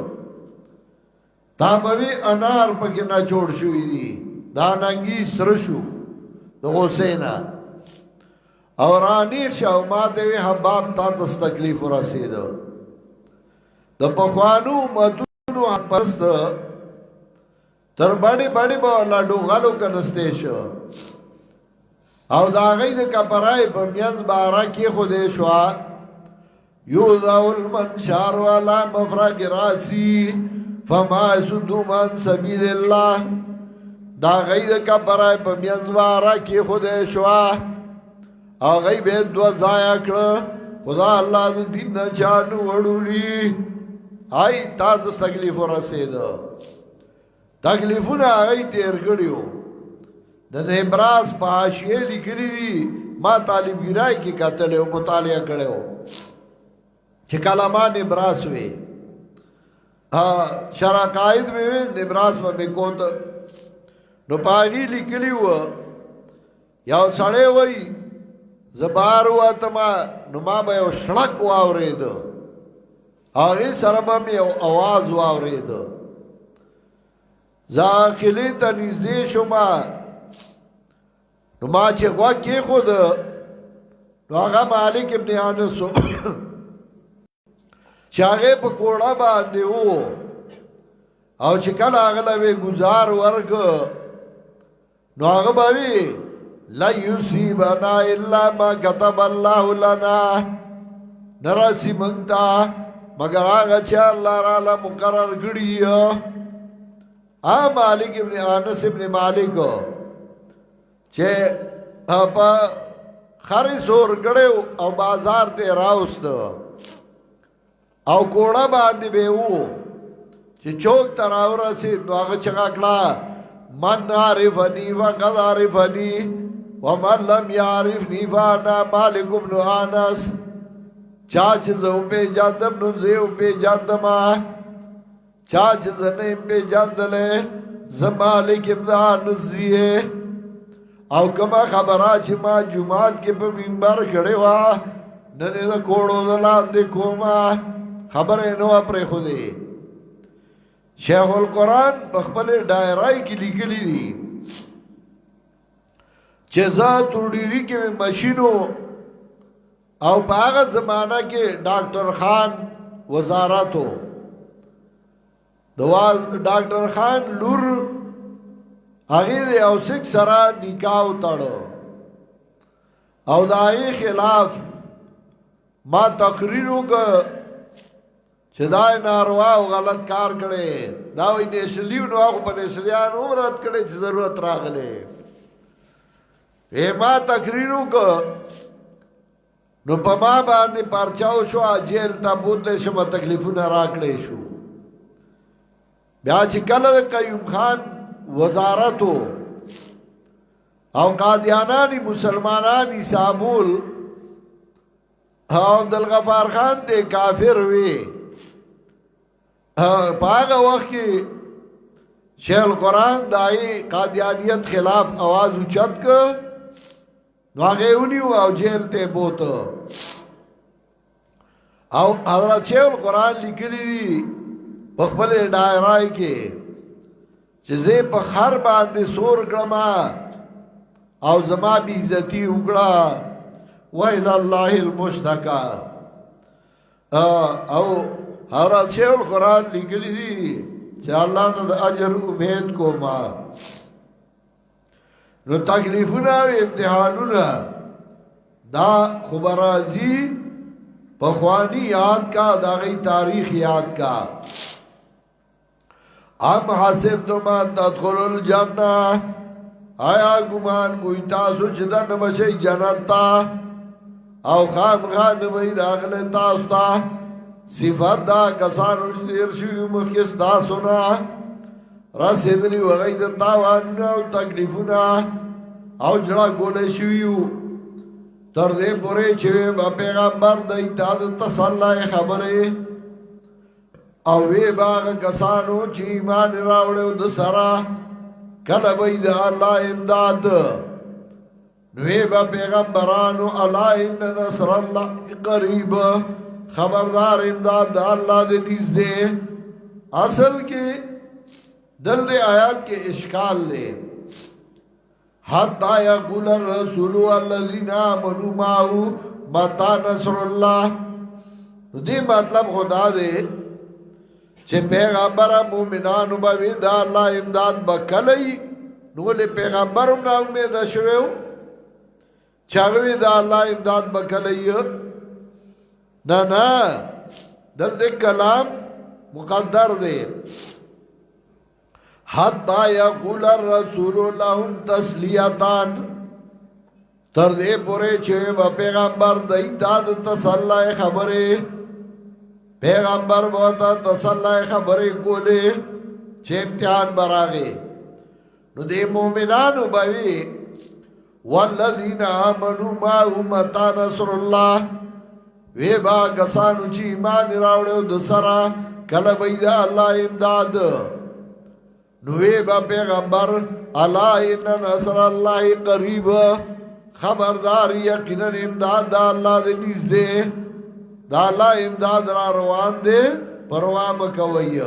تابوی انار پکې نه جوړ شوې دي دا ننګي سر شو د حسینا اورانی شو ما دوی حباب تا د تکلیف رسیدو د پخوانو مدونو پرست تر باندې باندې به لاډو غالو کنسته شو او دا غي د کپرای په میاز بارا کې خوده شو یو ذاول منشار والا مفرق راسی فما يسدو من سبيل الله دا غي د کپرای په میاز بارا کې خوده شو او غي به دوا ضایع کړ خدا الله د دین نه چانو وړولي آی تا د تکلیف ورسېدو تکلیفونه آئی تیر کریو د نبراس پا حاشیه لیکلی دی ما طالب گرائی کی کتلی و مطالعه کریو چه کلمه نبراس وی شرع قائد میں وی نبراس میں بکوت نو پاگی لیکلی و یاو سڑے وی زبار ہوا تما نو ما بیو شلک واوری دو آغی سربا میں آواز واوری دو زاخلی تا نزدی شما نو ما چه غوا کی خود نو آغا مالک ابن آنسو چه آغی پا کوڑا بانده ہو او چه کل آغلا بے گزار ورک نو آغا باوی لا یصیبنا الا ما کتب اللہ لنا نرسی منگتا مگر آغا چه اللہ رالا مقرر گڑی مالک ابن آنس ابن مالک چه پا خری سور گڑے او بازار تے راوست او کوڑا باندی بے او چه چوک تراو رسید نو آگا چگا کلا من عارفنی فقد عارفنی ومن لم یعرفنی فانا مالک ابن آنس چاچ زو پہ جاندم نو زیو پہ جاندم چاچ زنیم پہ جاندلے زمالک امدان نزیه او کما خبرا چی ما جماعت کے پا منبر کڑے وا ننے دا کوڑو دلان دے کوما خبر اینو اپرے خودے شیخ القرآن بخبل ڈائرائی کی لکلی دی چیزا توڑیری کے میں مشینو او باغ زمانہ کے ڈاکٹر خان وزارتو دواز ڈاکٹر خان لور اغیر او سک سرا نکاو تڑو او دائی خلاف ما تقریرو که چه دای ناروا او غلط کار کڑے داوی نیشلیو نو آخو پا نیشلیان عمرت کڑے چه ضرورت راغلے ما تقریرو که نو پا ما باندی پرچاو شو جیل تا بودلے شما تکلیفو نراکڑے شو بیا چې کله قیوم خان وزارتو او قادیانانی مسلمانانی سابول او عبدالغفار خان تے کافر وی پاگا وقت کی شیخ القرآن دائی قادیانیت خلاف آواز اچت که نو آگے انیو او جیل تے بوتا او حضرت شیخ القرآن لکلی دی بخبل ڈائرائی کے چیزے پا خر باندے سور کرما او زما بی عزتی اگڑا وَإِلَى اللَّهِ الْمُشْتَقَى او حضرت شیخ القرآن لکلی دی چی اللہ نا دا اجر امید کو ما نو تکلیفونا و امتحانونا دا خبرازی پخوانی یاد کا دا غی تاریخ یاد کا ام حسبتم ان تدخلوا الجنہ آیا گمان کوئی تاسو چې دننه بشئ جنت ته او خامخا نه به راغلی تاسو ته صفت دا کسانو چې تېر شوي مخکې ستاسو نه رسېدلي و هغوی د تاوانونه او تکلیفونه او جړه ګولی شوي وو تر دې پورې چې به پیغمبر دی ته د تسلی خبرې او وی به هغه کسانو چې ایمان یې راوړی و د سره کله به د الله امداد نوی با پیغمبرانو اللہ ان نصر اللہ قریب خبردار امداد دا اللہ دے نیز دے اصل کے دل دے آیات کے اشکال لے حتی یقول الرسول والذین آمنوا معه متی نصر اللہ دے مطلب خدا دے چھے پیغمبر مومنانو باوی دا اللہ امداد بکلی نو لے پیغمبرم نا امید شویو چاگوی دا اللہ امداد بکلی نا نا دل دے کلام مقدر دے حتی یقول الرسول لهم تسلیتان تر دے پورے چھوے با پیغمبر دیتا دا تسلی خبرے پیغمبر بہتا تسلی خبرے کولے چھے امتحان براغے نو دے مومنانو باوی والذین آمنوا معه متی نصر اللہ وی با کسانو چی ایمان راوڑیو دسرا کل بید اللہ امداد نو وی با پیغمبر اللہ ان نصر اللہ قریب خبردار یقینا امداد دا اللہ دے نیز دے دا اللہ امداد را روان دے پروام کوئی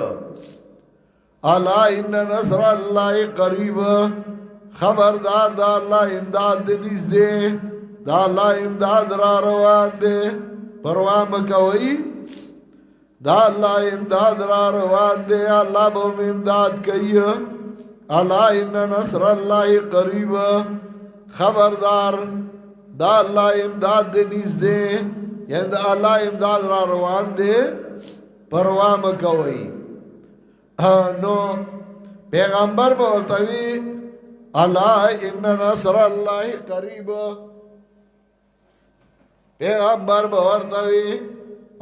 اللہ ان نصر اللہ قریب خبردار دا اللہ امداد دے نیز دے دا اللہ امداد را روان دے پروام کوئی دا اللہ امداد را روان دے اللہ بہم امداد کئی اللہ ان نصر اللہ قریب خبردار دا اللہ امداد دے نیز دے یعنی دا اللہ امداد را روان دے پروام کوئی نو پیغمبر بولتوی اللہ ان نصر اللہ قریب پیغمبر بولتوی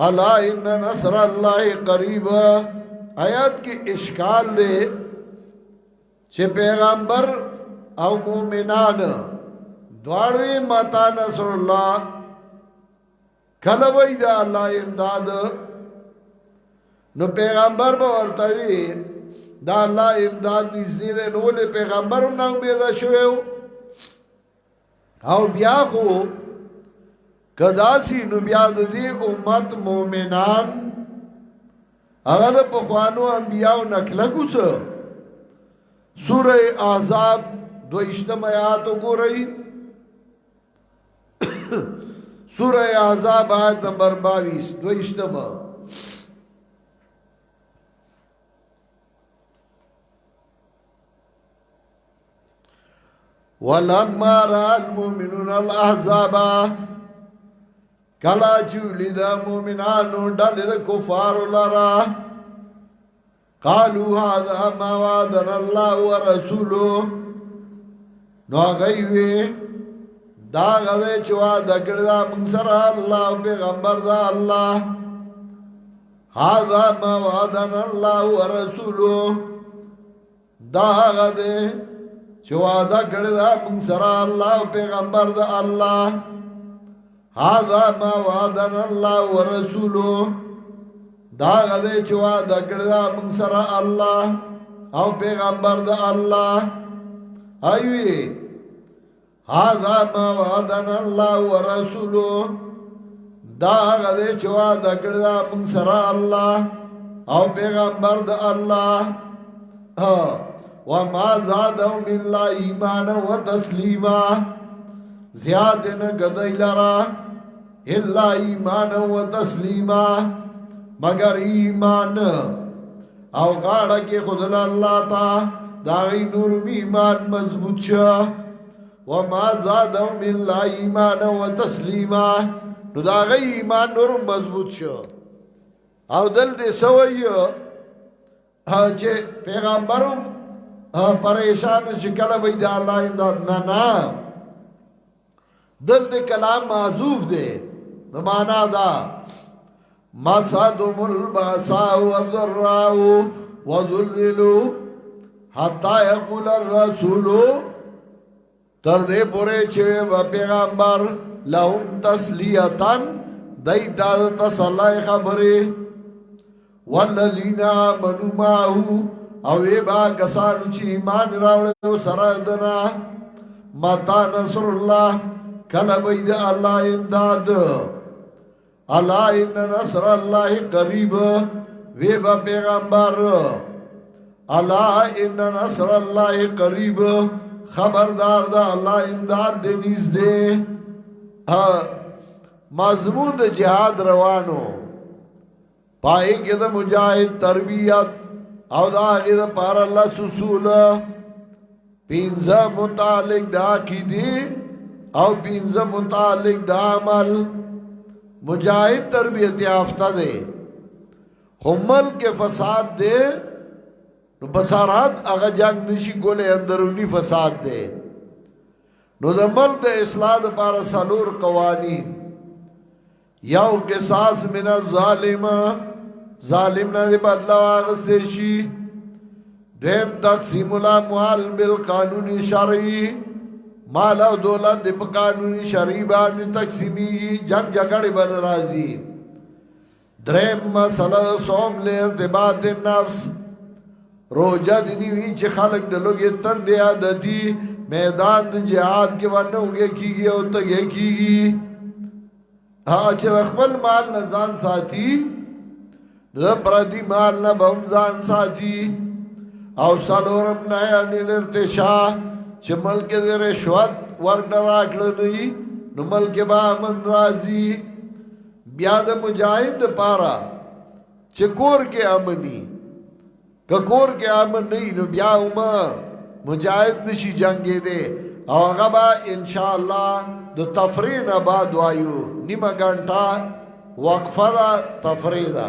اللہ ان نصر اللہ قریب آیات کی اشکال دے چھے پیغمبر او مومنان دوڑوی متی نصر اللہ کلوی دا اللہ امداد نو پیغمبر بورتوی دا اللہ امداد نزدی دے نو لے پیغمبر نا امیدہ شویو او بیا خو کداسی نو بیا دی امت مومنان اگر دا پخوانو انبیاء نکلکو سا سورہ احزاب 2 آیاتو گو رہی سورہ احزاب آیت نمبر 22 2 وَلَمَّا رَأَى الْمُؤْمِنُونَ الْأَحْزَابَ کلا چولی دا مومنانو ڈالی دا کفارو لرا قالوا هذا ما وعدنا الله ورسوله نو غیوی دا غده چوا دکڑ دا منصر اللہ پیغمبر دا اللہ هذا ما وعدنا الله ورسوله دا غده چوا دکڑ دا منصر اللہ پیغمبر دا اللہ هذا ما وعدنا الله ورسوله دا غده چوا دکڑ دا منصر اللہ او پیغمبر دا اللہ ایوی هذا ما وعدنا الله ورسوله دا غده چوا دکڑ دا منصر اللہ او پیغمبر دا اللہ وما زادهم الا ایمانا و تسلیما زیادن گدئی لرا الا ایمانا و تسلیما مگر ایمان او غاڑا کی خدل اللہ تا داغی نور ایمان مضبوط شا وما زادهم الا ایمانا و تسلیما نو داغی ایمان نور مضبوط شا او دل دے سوئی چه پیغمبرم پریشان شکل بھئی دا اللہ امداد نا دل دے کلام معذوف دے مانا دا مسدهم الباساء والضراء وذللوا حتى يقول الرسول تر دې پورې چې پیغمبر لهم تسلیتن دای دا تسلی خبره والذین آمنوا معه او با کسان چې ایمان راوړل سره دنا متا نصر الله کله به د الله امداد الا ان نصر الله قریب وی با پیغمبر الا ان نصر الله قریب خبردار دا الله امداد دې نږدې مضمون د جهاد روانو پای کې د مجاهد تربیت او دا هغه د پار الله اصول پنځه متعلق د عقیده او پنځه متعلق د عمل مجاهد تربیت یافتہ دے خمل کے فساد دے نو بسارات اگا جنگ نشی گولے اندرونی فساد دے نو دا ملک دا اصلاح دا پارا سالور قوانین یو قصاص من الظالم ظالم نا دے بدلا آغس دے شی دویم تقسیم الاموال بالقانون شرعی مال او دولت د قانوني شرعي باندې تقسیمي جنگ جګړه بل راځي دریم مسله صوم له ارتباط النفس روزه د نیوي چې خلق د لوګي تند عادتي میدان د جهاد کې باندې وګي کیږي او ته کیږي ها چې خپل مال نه ځان ساتي د پردي مال نه بم ځان ساتي او سالورم نه ان الارتشا چې ملک دې رشوت ورډه راکړلې نو ملک با امن راځي بیا د مجاهد پارا چې کور کې امني کور کې امن نه نو بیا مجاهد نشي جنگې دې او هغه با ان شاء الله د تفریح نه بعد وایو نیمه غنټه وقفه تفریح ده